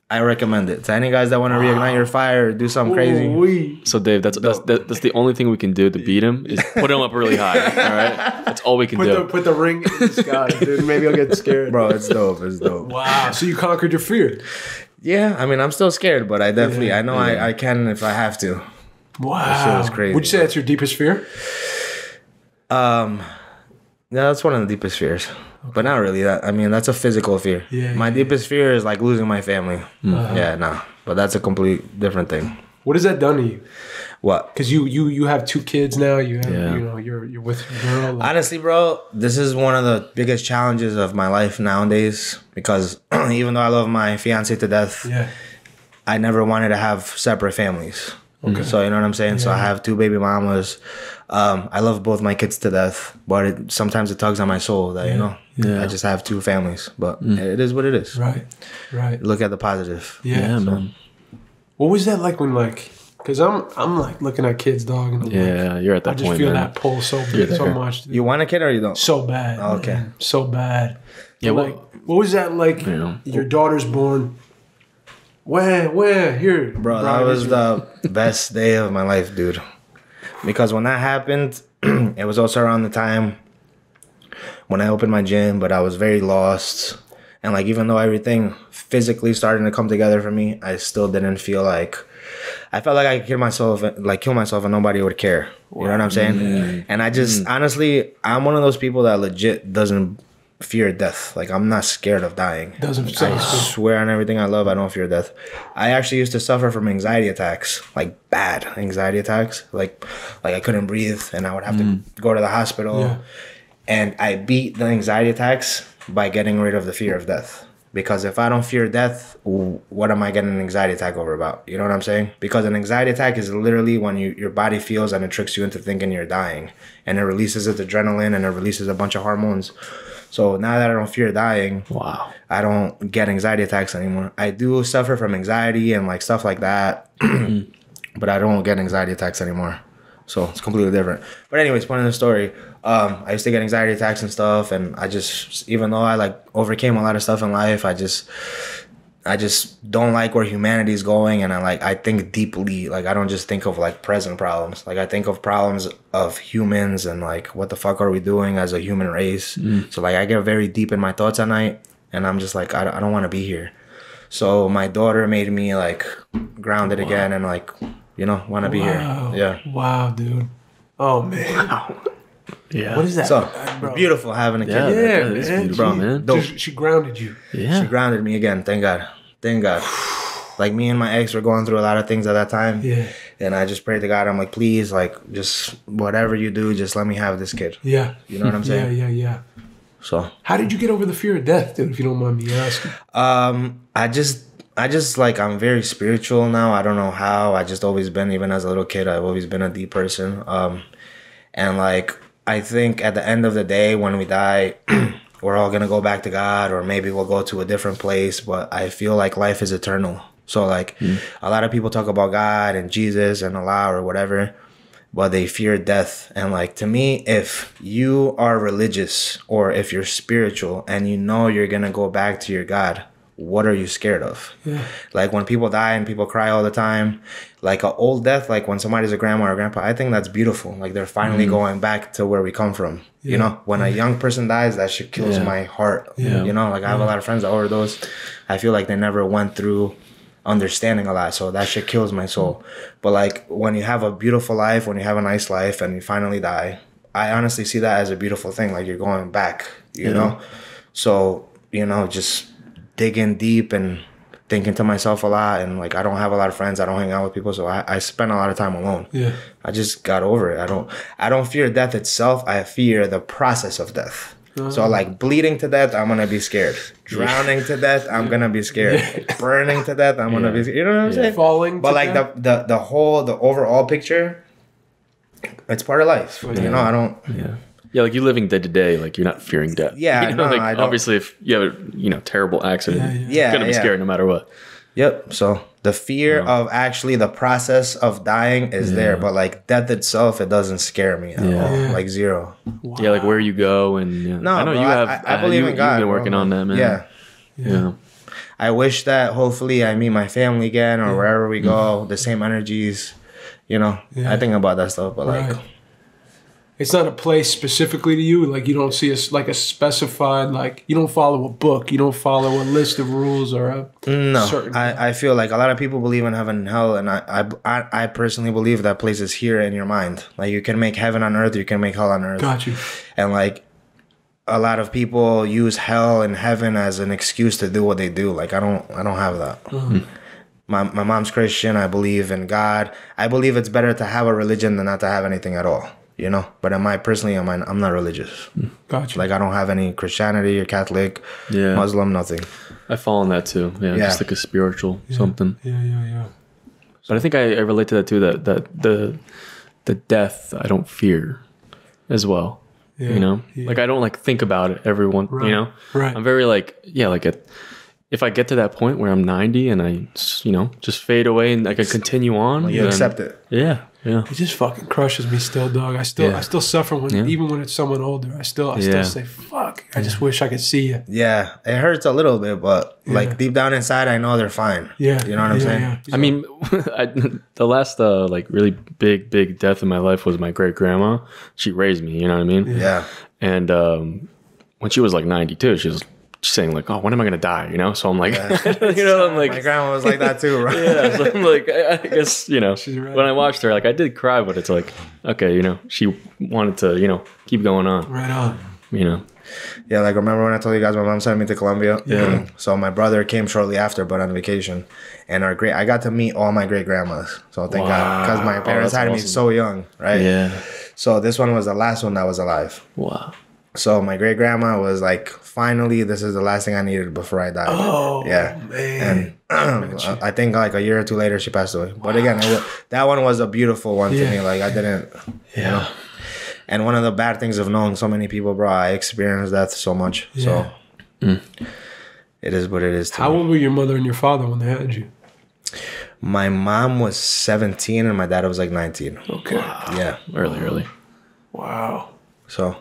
I recommend it to any guys that want to reignite your fire or do something crazy. Ooh-wee. So Dave, that's the only thing we can do to beat him is put him up really high. All right, that's all we can do. Put the ring in the sky, dude. Maybe I'll get scared. Bro, it's dope. It's dope. Wow. So you conquered your fear. Yeah, I mean, I'm still scared, but I definitely, I know I can if I have to. Wow. shit was crazy, Would you say that's your deepest fear? Yeah, that's one of the deepest fears. But not really. That's a physical fear. Yeah, My yeah. deepest fear is like losing my family. Yeah, nah. But that's a complete different thing. What has that done to you? What? Because you have 2 kids now. You have Yeah. you're with your girl. Like, Honestly, bro, this is one of the biggest challenges of my life nowadays because even though I love my fiance to death, yeah. I never wanted to have separate families. Okay. So you know what I'm saying? So I have 2 baby mamas. I love both my kids to death, but sometimes it tugs on my soul that, Yeah. I just have 2 families. But it is what it is. Right. Right. Look at the positive. Yeah, So, man. what was that like when because I'm like looking at kids, dog, and I'm Yeah, you're at like, I that just point, feel man. that pull so much. You want a kid or you don't? So bad. Oh, okay. man. So bad. Yeah, But, well- like, what was that like? Yeah. Your daughter's born. Where? Here. Bro, that was the best day of my life, dude. Because when that happened, it was also around the time when I opened my gym, but I was very lost. And like, even though everything physically started to come together for me, I still didn't feel like, I felt like I could kill myself and nobody would care. You know what I'm saying? And I just, honestly, I'm one of those people that legit doesn't fear death. Like, I'm not scared of dying. Doesn't I sound swear on everything I love, I don't fear death. I actually used to suffer from anxiety attacks, like bad anxiety attacks. Like I couldn't breathe and I would have to go to the hospital. Yeah. And I beat the anxiety attacks by getting rid of the fear of death. Because if I don't fear death, what am I getting an anxiety attack over about? You know what I'm saying? Because an anxiety attack is literally when your body feels and it tricks you into thinking you're dying. And it releases its adrenaline and it releases a bunch of hormones. So now that I don't fear dying, Wow. I don't get anxiety attacks anymore. I do suffer from anxiety and like stuff like that, but I don't get anxiety attacks anymore. So it's completely different. But anyways, point of the story, I used to get anxiety attacks and stuff, and I just, even though I like overcame a lot of stuff in life, I just I just don't like where humanity is going, and I think deeply. Like, I don't just think of like present problems. Like, I think of problems of humans and like, what the fuck are we doing as a human race? So like, I get very deep in my thoughts at night, and I'm just like, I don't want to be here. So my daughter made me like grounded again, and like, you know, want to be here. Yeah. Wow, dude. Oh man. Wow. Yeah. What is that? So bro? beautiful having a kid. Yeah, Yeah, that is man. beautiful, man. She grounded you. Yeah. She grounded me again. Thank God. Thank God. Like, me and my ex were going through a lot of things at that time. Yeah. And I just prayed to God. I'm like, please, like, just whatever you do, just let me have this kid. Yeah. You know what I'm saying? Yeah. So How did you get over the fear of death, dude, if you don't mind me asking? I just like, I'm very spiritual now. I don't know how. I just always been, even as a little kid, I've always been a deep person. And like, I think at the end of the day, when we die, we're all gonna go back to God, or maybe we'll go to a different place. But I feel like life is eternal. So like, a lot of people talk about God and Jesus and Allah or whatever, but they fear death. And like, to me, if you are religious or if you're spiritual and you know you're gonna go back to your God, what are you scared of? Yeah. Like, when people die and people cry all the time, like an old death, like when somebody's a grandma or grandpa, I think that's beautiful. Like, they're finally going back to where we come from. You know, when a young person dies, that shit kills my heart. You know, like, I have a lot of friends that overdose. I feel like they never went through understanding a lot, so that shit kills my soul. But like, when you have a beautiful life, when you have a nice life and you finally die, I honestly see that as a beautiful thing. Like, you're going back, you know? So, you know, just digging deep and thinking to myself a lot, and like, I don't have a lot of friends, I don't hang out with people, so I spend a lot of time alone. I just got over it. I don't fear death itself, I fear the process of death. So like, bleeding to death, I'm gonna be scared. Drowning to death, I'm gonna be scared. Burning to death, I'm gonna be scared. You know what I'm saying? Falling but to like, death? the overall picture, it's part of life. You know, I don't. Yeah, like, you're living day to day, like, you're not fearing death. Yeah, you know, no, like, I don't. obviously, if you have a terrible accident, Yeah, it's gonna be scary no matter what. Yep. So the fear of actually the process of dying is there, but like, death itself, it doesn't scare me at all. Like, zero. Wow. Yeah, like, where you go, and No, I know bro, you have. I believe in God. You've been bro. working on that, man. Yeah. I wish that hopefully I meet my family again, or wherever we go, the same energies. You know, I think about that stuff, but like, it's not a place specifically to you. Like, you don't see a specified, like, you don't follow a book. You don't follow a list of rules or a certain. I feel like a lot of people believe in heaven and hell, and I personally believe that place is here in your mind. Like, you can make heaven on earth, you can make hell on earth. Got you. And like, a lot of people use hell and heaven as an excuse to do what they do. Like, I don't have that. My mom's Christian. I believe in God. I believe it's better to have a religion than not to have anything at all. You know, but I'm not religious. Gotcha. Like, I don't have any Christianity or Catholic, Muslim, nothing. I fall in that too. Yeah, just like a spiritual something. Yeah. But I think I relate to that too. That the death I don't fear as well. Yeah. You know, like, I don't like think about it. Everyone, you know, I'm very like, if I get to that point where I'm 90 and I, you know, just fade away and I can continue on, You accept it. Yeah. It just fucking crushes me still, dog. I still suffer even when it's someone older. I still say, fuck. I just wish I could see you. Yeah, it hurts a little bit, but like, deep down inside, I know they're fine. Yeah, you know what I'm saying? Yeah. I mean, the last like really big death in my life was my great grandma. She raised me. You know what I mean? Yeah. And when she was like 92, she was saying like, "Oh, when am I gonna die?" You know. So I'm like, you know, I'm like, my grandma was like that too, right? Yeah. So I'm like, I guess, you know, right. when I watched her, like, I did cry, but it's like, okay, you know, she wanted to, you know, keep going on. Right on. You know. Yeah, like, remember when I told you guys my mom sent me to Colombia? Yeah. So my brother came shortly after, but on vacation, and I got to meet all my great grandmas. So thank God, because my parents that's had me awesome. so young, right? Yeah. So this one was the last one that was alive. Wow. So my great grandma was like, finally, this is the last thing I needed before I died. Oh, yeah, man. And I think like a year or two later, she passed away. But again, that one was a beautiful one to me. Like, I didn't, you know. And one of the bad things of knowing so many people, bro, I experienced death so much. Yeah. So it is what it is. How old were your mother and your father when they had you? My mom was 17 and my dad was like 19. Okay. Yeah. Early. Wow. So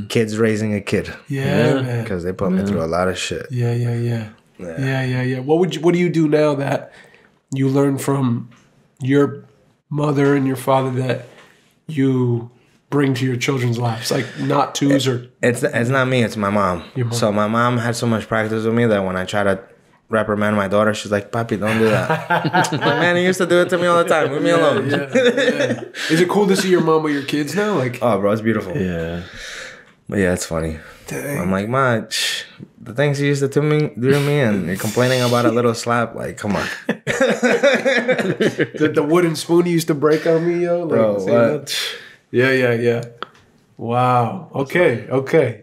kids raising a kid. Yeah, man. Because they put me through a lot of shit. Yeah. Yeah. What do you do now that you learned from your mother and your father that you bring to your children's lives? Like not twos or... It's not me, it's my mom. Your mom. So my mom had so much practice with me that when I try to reprimand my daughter, she's like, Papi, don't do that. Like, man, he used to do it to me all the time. Leave me alone. Yeah. Is it cool to see your mom with your kids now? Like, Oh, bro, it's beautiful. Yeah. But yeah, it's funny. dang. I'm like, Ma, the things you used to do to me, and you're complaining about a little slap. Like, come on. the wooden spoon you used to break on me, yo. Like, Bro, see what? that? Yeah. Wow. Okay.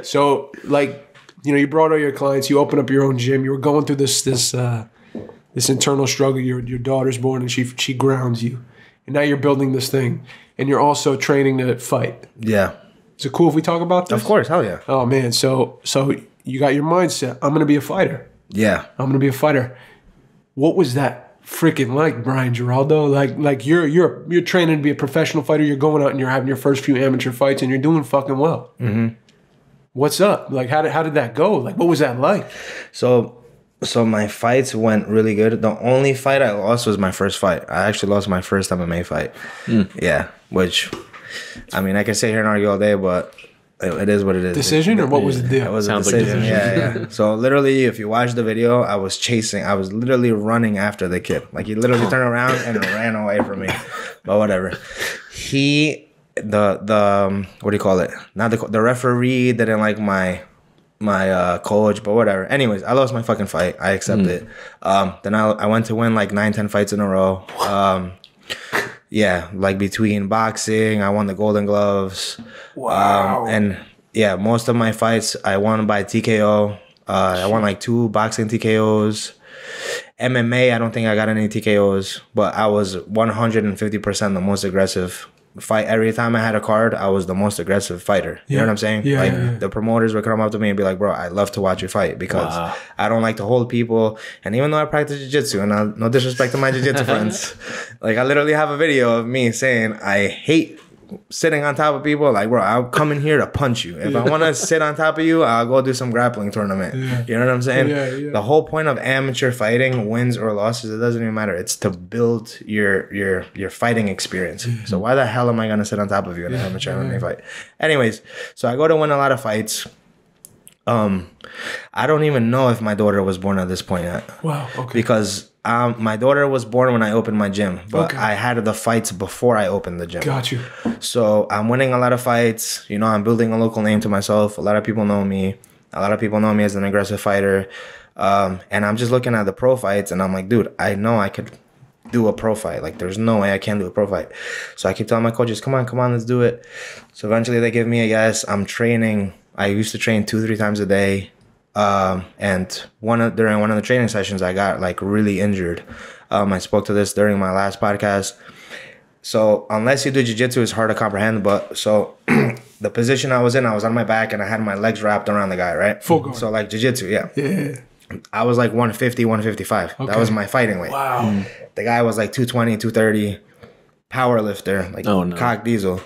So, like, you know, you brought all your clients. You opened up your own gym. You were going through this internal struggle. Your daughter's born, and she grounds you, and now you're building this thing, and you're also training to fight. Yeah. Is it cool if we talk about this? Of course, hell yeah. Oh man, so you got your mindset. I'm gonna be a fighter. Yeah. I'm gonna be a fighter. What was that freaking like, Brian Giraldo? Like you're training to be a professional fighter. You're going out and you're having your first few amateur fights, and you're doing fucking well. Mm-hmm. What's up? Like how did that go? Like what was that like? So my fights went really good. The only fight I lost was my first fight. I actually lost my first MMA fight. Yeah, which, I mean, I can sit here and argue all day, but it is what it is. Decision or what was the It deal? was Sounds a like decision. decision. Yeah. So literally, if you watch the video, I was literally running after the kid. Like he literally turned around and ran away from me. But whatever. The what do you call it? Not the referee didn't like my coach, but whatever. Anyways, I lost my fucking fight. I accept it. Then I went to win like 9-10 fights in a row. Yeah, like between boxing, I won the Golden Gloves. Wow. And yeah, most of my fights I won by TKO. I won like 2 boxing TKOs. MMA, I don't think I got any TKOs, but I was 150% the most aggressive fight. Every time I had a card, I was the most aggressive fighter. You know what I'm saying? Yeah, like yeah. the promoters would come up to me and be like, bro, I love to watch you fight because I don't like to hold people. And even though I practice jiu-jitsu, and no disrespect to my jiu-jitsu friends, like I literally have a video of me saying I hate sitting on top of people. Like, bro, I'll come in here to punch you. If I want to sit on top of you, I'll go do some grappling tournament. You know what I'm saying? Yeah. The whole point of amateur fighting, wins or losses, it doesn't even matter. It's to build your fighting experience. So why the hell am I gonna sit on top of you in an amateur MMA fight? Anyways, so I go to win a lot of fights. I don't even know if my daughter was born at this point yet. Wow. Okay. Because my daughter was born when I opened my gym, but Okay. I had the fights before I opened the gym. Got you. So I'm winning a lot of fights. You know, I'm building a local name to myself. A lot of people know me. A lot of people know me as an aggressive fighter. And I'm just looking at the pro fights, and I'm like, dude, I know I could do a pro fight. Like, there's no way I can't do a pro fight. So I keep telling my coaches, come on, let's do it. So eventually they give me a yes. I'm training. I used to train 2-3 times a day. And during one of the training sessions, I got like really injured. I spoke to this during my last podcast. So unless you do jiu-jitsu, it's hard to comprehend. But so the position I was in, I was on my back and I had my legs wrapped around the guy, right? Full guard. So like jiu-jitsu, yeah. Yeah. I was like 150, 155. Okay. That was my fighting weight. Wow. The guy was like 220, 230, power lifter, like cock diesel.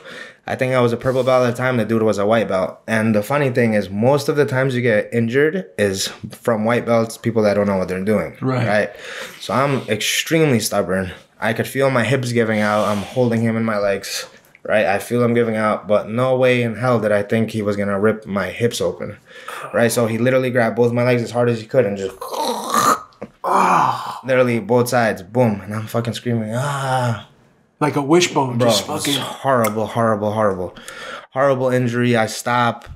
I think I was a purple belt at the time. The dude was a white belt. And the funny thing is, most of the times you get injured is from white belts, people that don't know what they're doing. Right? So I'm extremely stubborn. I could feel my hips giving out. I'm holding him in my legs. Right? I feel him giving out. But no way in hell did I think he was going to rip my hips open. Right? So he literally grabbed both my legs as hard as he could and just... literally both sides. Boom. And I'm fucking screaming, Like a wishbone. Bro, Just it was fucking... horrible injury. I stopped.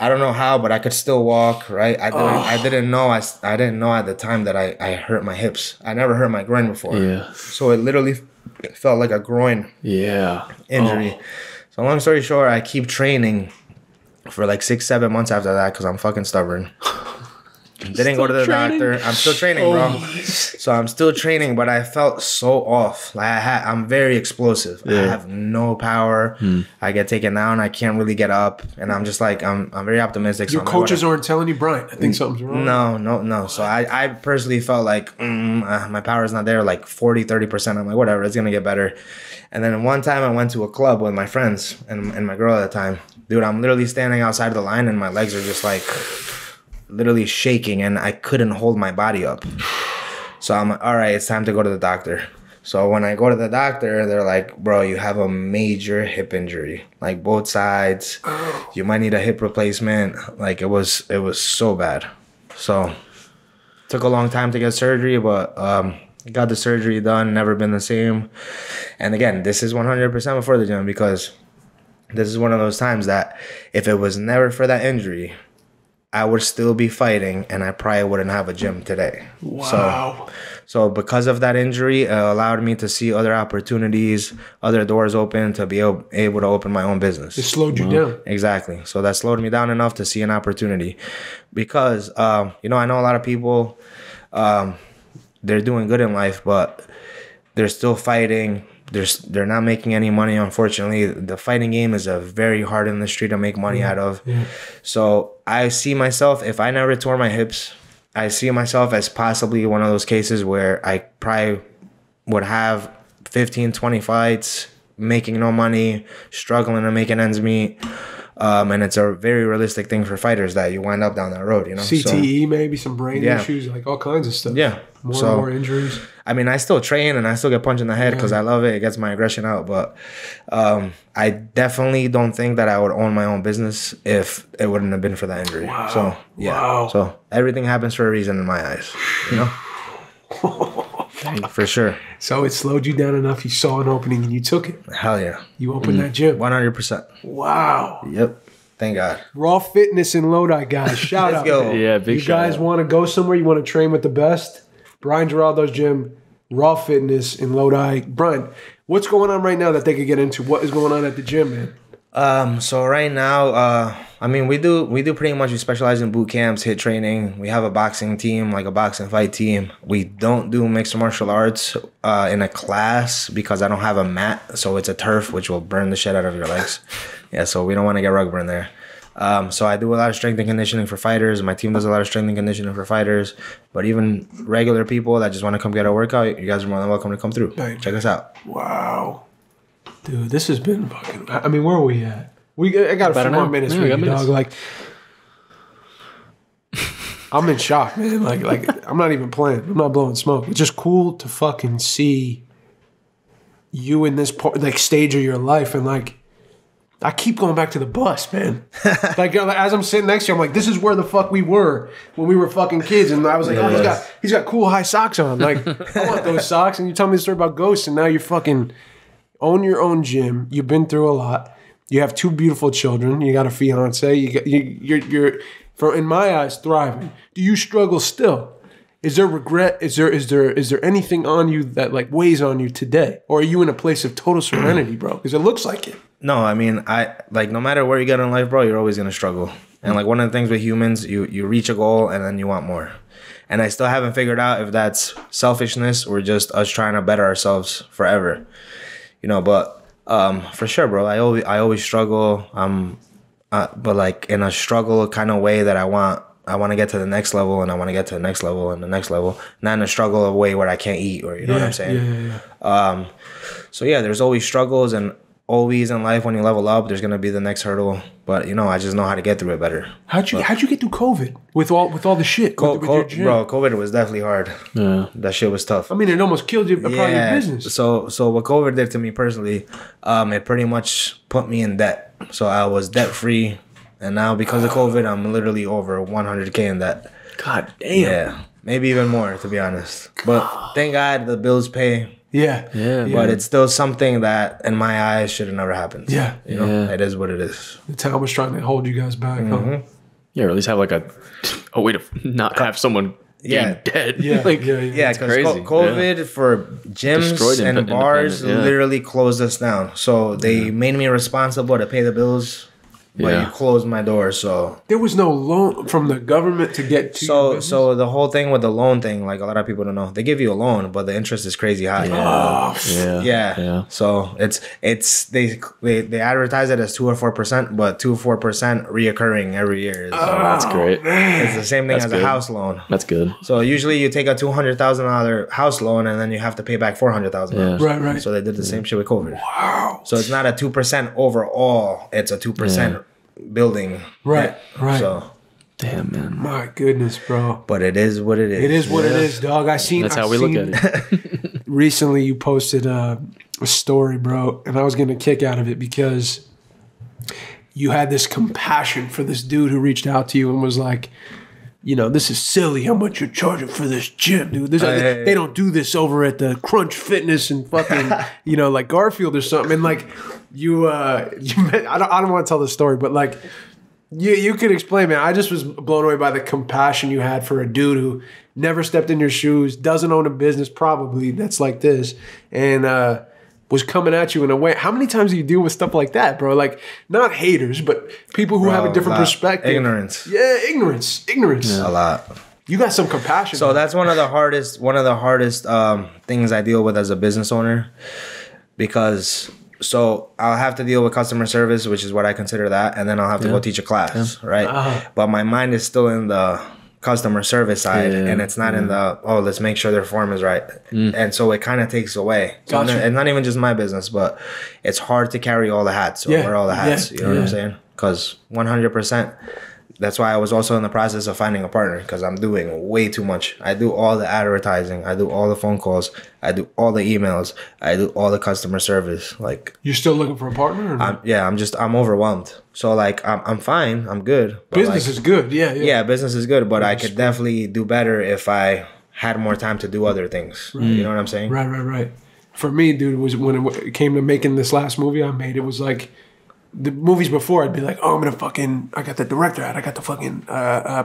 I don't know how, but I could still walk. Right? I didn't know. I didn't know at the time that I hurt my hips. I never hurt my groin before. Yeah. So it literally felt like a groin injury. So long story short, I keep training for like 6-7 months after that because I'm fucking stubborn. Didn't go to the doctor. I'm still training, bro. So I'm still training, but I felt so off. Like I'm very explosive. I have no power. I get taken down. I can't really get up, and I'm just like I'm very optimistic. Your so coaches aren't telling you, Brian, I think something's wrong. No. So I personally felt like my power is not there. Like 40-30%. I'm like, whatever. It's gonna get better. And then one time I went to a club with my friends and my girl at the time. Dude, I'm literally standing outside of the line, and my legs are just like literally shaking, and I couldn't hold my body up. So I'm like, all right, it's time to go to the doctor. So when I go to the doctor, they're like, bro, you have a major hip injury, like both sides. You might need a hip replacement. Like it was so bad. So took a long time to get surgery, but got the surgery done, never been the same. And again, this is 100% before the gym, because this is one of those times that if it was never for that injury, I would still be fighting and I probably wouldn't have a gym today. Wow. So because of that injury, it allowed me to see other opportunities, other doors open, to be able to open my own business. It slowed you down. Exactly. So that slowed me down enough to see an opportunity. Because, I know a lot of people, they're doing good in life, but they're still fighting. They're not making any money, unfortunately. The fighting game is a very hard industry to make money out of. Yeah. So I see myself, if I never tore my hips, I see myself as possibly one of those cases where I probably would have 15, 20 fights, making no money, struggling to making ends meet. And it's a very realistic thing for fighters that you wind up down that road, CTE, maybe some brain issues, like all kinds of stuff. Yeah. More and more injuries. I mean, I still train and I still get punched in the head because I love it. It gets my aggression out. But I definitely don't think that I would own my own business if it wouldn't have been for that injury. Wow. So, yeah. Wow. So everything happens for a reason in my eyes, For sure. So it slowed you down enough. You saw an opening and you took it. Hell yeah. You opened that gym. 100%. Wow. Yep. Thank God. Raw Fitness in Lodi, guys. Shout out. Go. Yeah, big You guys want to go somewhere? You want to train with the best? Brian Giraldo's gym, Raw Fitness in Lodi. Brian, what's going on right now that they could get into? What is going on at the gym, man? So right now, we do pretty much, we specialize in boot camps, hit training. We have a boxing team, like a boxing fight team. We don't do mixed martial arts in a class because I don't have a mat. So it's a turf, which will burn the shit out of your legs. Yeah, so we don't want to get rug burn there. So I do a lot of strength and conditioning for fighters. My team does a lot of strength and conditioning for fighters. But even regular people that just want to come get a workout, you guys are more than welcome to come through. Check us out. Wow. Dude, this has been fucking... I mean, where are we at? I got a few more minutes for you, dog. Like, I'm in shock, man. Like I'm not even playing. I'm not blowing smoke. It's just cool to fucking see you in this stage of your life, and like, I keep going back to the bus, man. Like as I'm sitting next to you, I'm like, this is where the fuck we were when we were fucking kids, and I was like, oh, he's got cool high socks on. Like, I want those socks. And you tell me the story about ghosts, and now you're fucking own your own gym. You've been through a lot. You have 2 beautiful children. You got a fiance. You're in my eyes, thriving. Do you struggle still? Is there regret? Is there anything on you that like weighs on you today, or are you in a place of total serenity, bro? Because it looks like it. No, I mean, no matter where you get in life, bro, you're always gonna struggle. And like one of the things with humans, you reach a goal and then you want more. And I still haven't figured out if that's selfishness or just us trying to better ourselves forever. But for sure, bro, I always struggle. But like in a struggle kind of way that I want to get to the next level, and I want to get to the next level and the next level, not in a struggle of way where I can't eat, or you know what I'm saying? Yeah. So yeah, there's always struggles, and always in life when you level up, there's gonna be the next hurdle. But I just know how to get through it better. How'd you get through COVID with all the shit? Bro, COVID was definitely hard. Yeah, that shit was tough. I mean, it almost killed you. Part of your business. So what COVID did to me personally, it pretty much put me in debt. So I was debt free, and now because of COVID, I'm literally over 100K in debt. God damn. Yeah, maybe even more, to be honest. But thank God the bills pay. Yeah. But it's still something that, in my eyes, should have never happened. Yeah. It is what it is. The town was trying to hold you guys back, huh? Yeah, or at least have like a way to not have someone dead. Yeah. Because COVID for gyms and bars literally closed us down. So they made me responsible to pay the bills. But you closed my door, so there was no loan from the government to get to your business? So the whole thing with the loan thing, like a lot of people don't know, they give you a loan, but the interest is crazy high. Yeah. So it's they advertise it as 2 or 4%, but 2 or 4% reoccurring every year. So that's great. It's the same thing as a house loan. That's good. So usually you take a $200,000 house loan and then you have to pay back $400,000. Right. So they did the same shit with COVID. Wow. So it's not a 2% overall; it's a 2%. Building. Right. So Damn, man. My goodness, bro. But it is what it is. It is what it is, dog. That's how we look at it. Recently, you posted a story, bro, and I was getting a kick out of it because you had this compassion for this dude who reached out to you and was like, you know, this is silly how much you're charging for this gym, dude. They don't do this over at the Crunch Fitness and fucking, you know, like Garfield or something. And like you met, I don't want to tell the story, but like you could explain, man. I just was blown away by the compassion you had for a dude who never stepped in your shoes, doesn't own a business probably that's like this, and was coming at you in a way. How many times do you deal with stuff like that, bro? Like, not haters, but people who have a different perspective. Ignorance. Yeah, ignorance. A lot. You got some compassion. So that's one of the hardest things I deal with as a business owner, because so I'll have to deal with customer service, which is what I consider that, and then I'll have to go teach a class, right? But my mind is still in the customer service side, and it's not in the let's make sure their form is right, and so it kind of takes away. So it's not even just my business, but it's hard to carry all the hats or wear all the hats. You know what I'm saying? Because 100%. That's why I was also in the process of finding a partner, because I'm doing way too much. I do all the advertising, I do all the phone calls, I do all the emails, I do all the customer service. Like, you're still looking for a partner? Or I'm overwhelmed. So like I'm fine, I'm good. But business is good, yeah. Business is good, but I could definitely do better if I had more time to do other things. Right. You know what I'm saying? Right. For me, dude, was when it came to making this last movie I made, it was like, the movies before, I'd be like, oh, I got the director hat, I got the fucking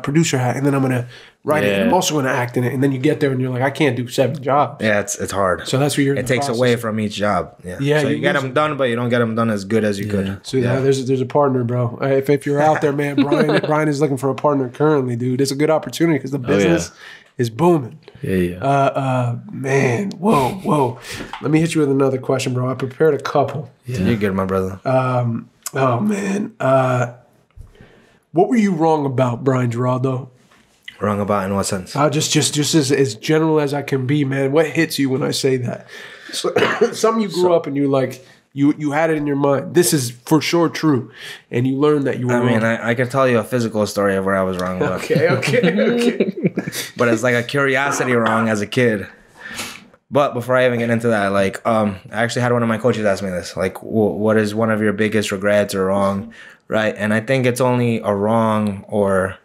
producer hat, and then I'm going to write it, and I'm also going to act in it. And then you get there and you're like, I can't do 7 jobs. Yeah, it's hard. So that's what you're in It takes away from each job. Yeah, so you get them done, but you don't get them done as good as you could. So there's a partner, bro. If you're out there, man, Brian is looking for a partner currently, dude. It's a good opportunity because the business is booming. Man, whoa. Let me hit you with another question, bro. I prepared a couple. You're good, my brother. Oh man, what were you wrong about, Brian Giraldo? Wrong about in what sense? Just as general as I can be, man. What hits you when I say that? So, something you grew up and you like, you had it in your mind. This is for sure true, and you learned that you were wrong. I can tell you a physical story of where I was wrong about. Okay. But it's like a curiosity wrong as a kid. But before I even get into that, like, I actually had one of my coaches ask me this, like, what is one of your biggest regrets or wrong, right? And I think it's only a wrong or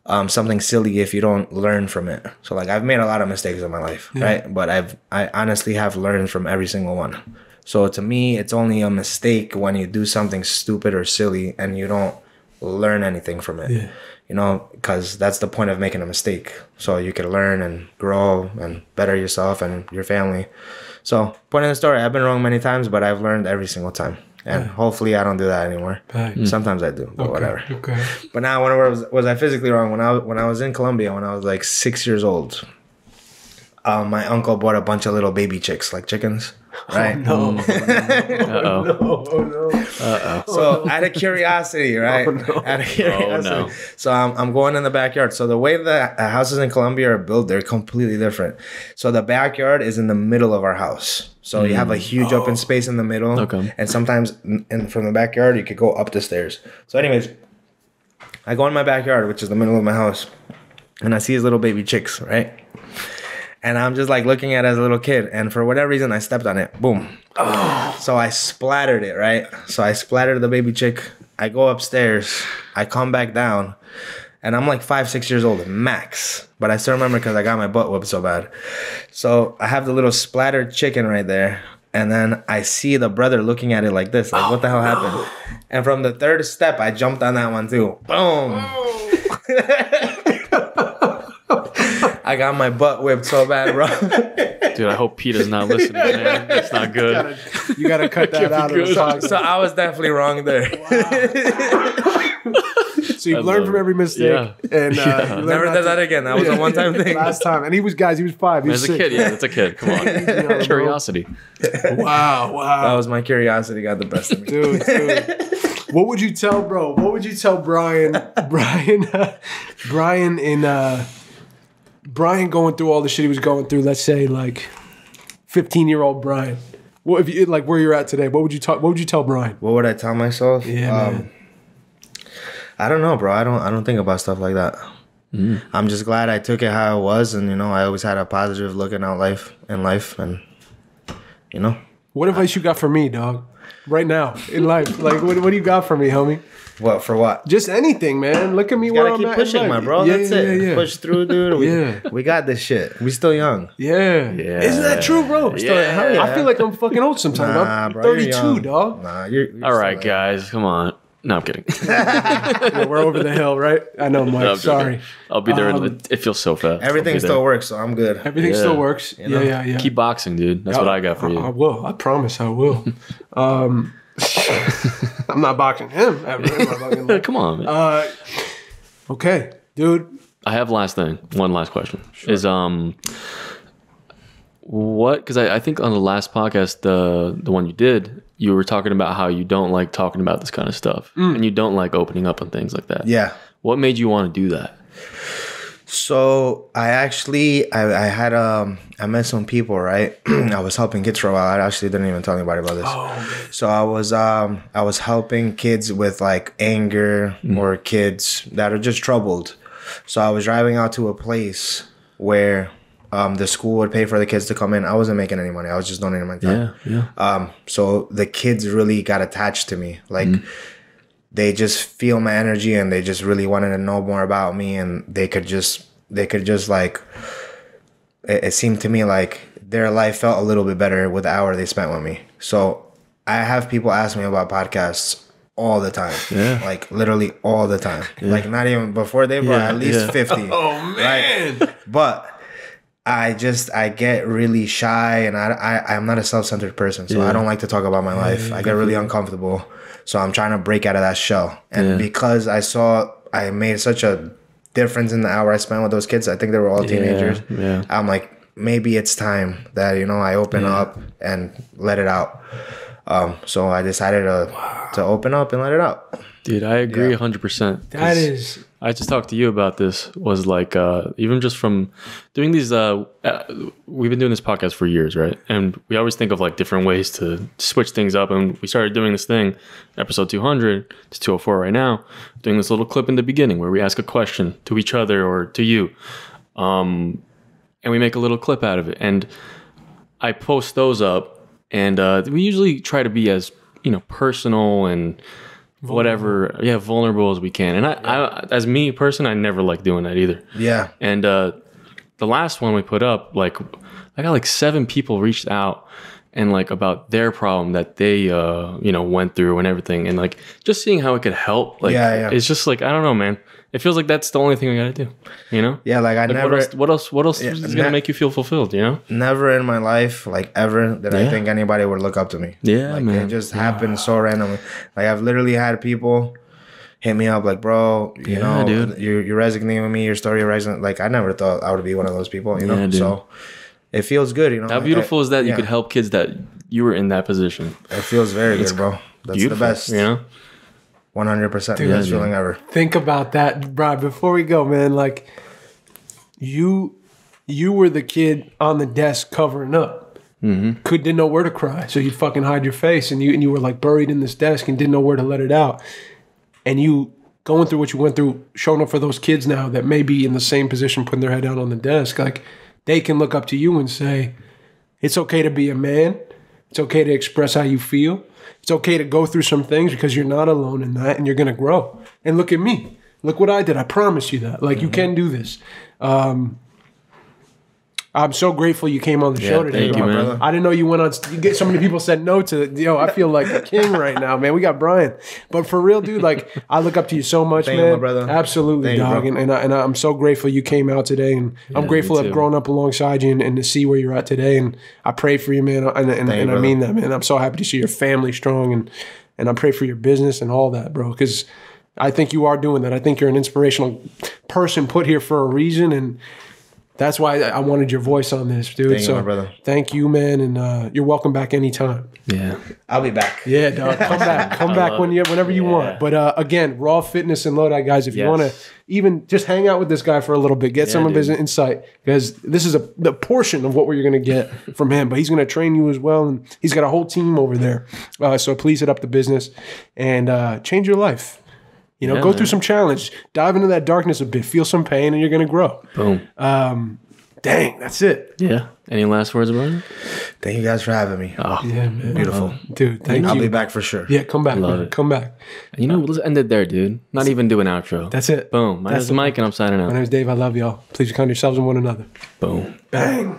something silly if you don't learn from it. So, like, I've made a lot of mistakes in my life, right? But I honestly have learned from every single one. So to me, it's only a mistake when you do something stupid or silly and you don't learn anything from it. Yeah. You know, because that's the point of making a mistake. So you can learn and grow and better yourself and your family. So, point in the story, I've been wrong many times, but I've learned every single time. And hopefully I don't do that anymore. Sometimes I do, but whatever. Okay. But now, when was I physically wrong? When I was in Colombia, when I was like 6 years old, my uncle bought a bunch of little baby chicks, like chickens. Right? Oh, no. So out of curiosity, right? Out of curiosity. So I'm going in the backyard. So the way the houses in Colombia are built, they're completely different. So the backyard is in the middle of our house. So you have a huge open space in the middle. Okay. And sometimes from the backyard, you could go up the stairs. So anyways, I go in my backyard, which is the middle of my house, and I see these little baby chicks, right? And I'm just like looking at it as a little kid. And for whatever reason, I stepped on it. Boom. Oh. So I splattered it, right? So I splattered the baby chick. I go upstairs. I come back down. And I'm like 5, 6 years old, max. But I still remember because I got my butt whipped so bad. So I have the little splattered chicken right there. And then I see the brother looking at it like this. Like, what the hell happened? And from the third step, I jumped on that one too. Boom. I got my butt whipped so bad, bro. Dude, I hope Pete is not listening, man. That's not good. You gotta cut that out of the song. So I was definitely wrong there. Wow. So you learned from every mistake. Yeah. And never does that again. That was a one-time thing. Last time. And he was 5. He was As a kid, it's a kid. Come on. Curiosity. Wow. That was my curiosity got the best of me. Dude. What would you tell, bro? What would you tell Brian going through all the shit he was going through, let's say like 15-year-old Brian. What if you like where you're at today? What would you tell Brian? What would I tell myself? Yeah, man. I don't know, bro. I don't think about stuff like that. I'm just glad I took it how it was, and I always had a positive look at life, and What advice you got for me, dog? Right now in life, like what do you got for me, homie? What for what? Just anything, man. Look at me where Gotta I'm keep at. pushing, in my life. bro. Yeah, That's yeah, it. yeah. Push through, dude. Yeah. We got this shit. We still young. Yeah. Isn't that true, bro? Yeah. I feel like I'm fucking old sometimes. Nah, I'm bro, you're 32, young. dog. Nah, you're All right, still guys, come on. No, I'm kidding. Yeah, we're over the hill, right? I know, Mike. No, I'm joking. Sorry. I'll be there. It feels so fast. Everything I'll be still there. works, so I'm good. Everything Yeah. still works. Yeah. Keep boxing, dude. That's what I got for you. I will. I promise I will. I'm not boxing him ever. in my fucking life. Come on, man. Okay, dude. I have one last question. Is what? Because I think on the last podcast, the one you did, you were talking about how you don't like talking about this kind of stuff, and you don't like opening up on things like that. Yeah. What made you want to do that? So I actually I met some people, right? I was helping kids for a while. I actually didn't even tell anybody about this. Oh, man. So I was helping kids with like anger or kids that are just troubled. So I was driving out to a place where the school would pay for the kids to come in. I wasn't making any money. I was just donating my time. Yeah. So the kids really got attached to me. Like they just feel my energy, and they just really wanted to know more about me, and they could just like, it seemed to me like their life felt a little bit better with the hour they spent with me. So I have people ask me about podcasts all the time. Yeah. Like literally all the time. Like not even before they brought at least 50. Oh man. Right? But I get really shy, and I'm not a self-centered person, so I don't like to talk about my life. I get really uncomfortable. So I'm trying to break out of that shell. And because I made such a difference in the hour I spent with those kids, I think they were all teenagers. Yeah. I'm like, maybe it's time that, I open up and let it out. So I decided to open up and let it out. Dude, I agree 100%. That is. I just talked to you about this. Was like even just from doing these. We've been doing this podcast for years, right? And we always think of like different ways to switch things up. And we started doing this thing, episode 200 to 204 right now, doing this little clip in the beginning where we ask a question to each other or to you, and we make a little clip out of it. And I post those up, and we usually try to be as personal and vulnerable as we can. And I as me person, I never like doing that either. Yeah. And the last one we put up, like I got like 7 people reached out and like about their problem that they went through and everything, and like just seeing how it could help. Like it's just like, I don't know, man. It feels like that's the only thing we gotta do. Yeah, like never. What else is gonna make you feel fulfilled? Never in my life, like ever, did I think anybody would look up to me. Yeah, like, man. It just happened so randomly. Like I've literally had people hit me up, like, bro, dude. you're resonating with me. Your story resonates. Like I never thought I would be one of those people. Dude. So it feels good. How beautiful is that you could help kids that you were in that position? It feels very good, bro. That's Beautiful, the best. 100% the best feeling ever. Think about that, bro. Before we go, man, like you were the kid on the desk covering up. Didn't know where to cry, so you'd fucking hide your face, and you were like buried in this desk and didn't know where to let it out. And you going through what you went through, showing up for those kids now that may be in the same position, putting their head down on the desk, like they can look up to you and say, it's okay to be a man. It's okay to express how you feel. It's okay to go through some things because you're not alone in that, and you're going to grow. And look at me. Look what I did. I promise you that. Like, you can do this. I'm so grateful you came on the show today. Thank you, man. Brother. I didn't know you went on. You get so many people said no to. I feel like a king right now, man. We got Brian, but for real, dude. Like I look up to you so much, Thank man. you, my brother. Absolutely, Thank you, dog. bro. And I'm so grateful you came out today, and I'm grateful me to have too. grown up alongside you and to see where you're at today. And I pray for you, man. And I brother. mean that, man. I'm so happy to see your family strong, and I pray for your business and all that, bro. Because I think you are doing that. I think you're an inspirational person put here for a reason, and that's why I wanted your voice on this, dude. Thank you, my brother. Thank you, man, and you're welcome back anytime. Yeah. I'll be back. Yeah, dog. Come back. Come back whenever you want. But again, Raw Fitness in Lodi, guys, if you want to even just hang out with this guy for a little bit, get some of his insight, because this is a portion of what you're going to get from him. But he's going to train you as well, and he's got a whole team over there. So please hit up the business and change your life. You know, Yeah, go man. through some challenge, dive into that darkness a bit, feel some pain, and you're gonna grow. Boom. Dang, that's it. Yeah. Any last words, Brian? Thank you guys for having me. Oh, Yeah, man. Beautiful. Dude, thank I'll you. be back for sure. Yeah, come back, Love man. it. Come back. you know, let's end it there, dude. Not even do an outro. That's it. Boom. My That's name's Mike, and I'm signing My out. name's Dave. I love y'all. Please count yourselves and one another. Boom. Bang.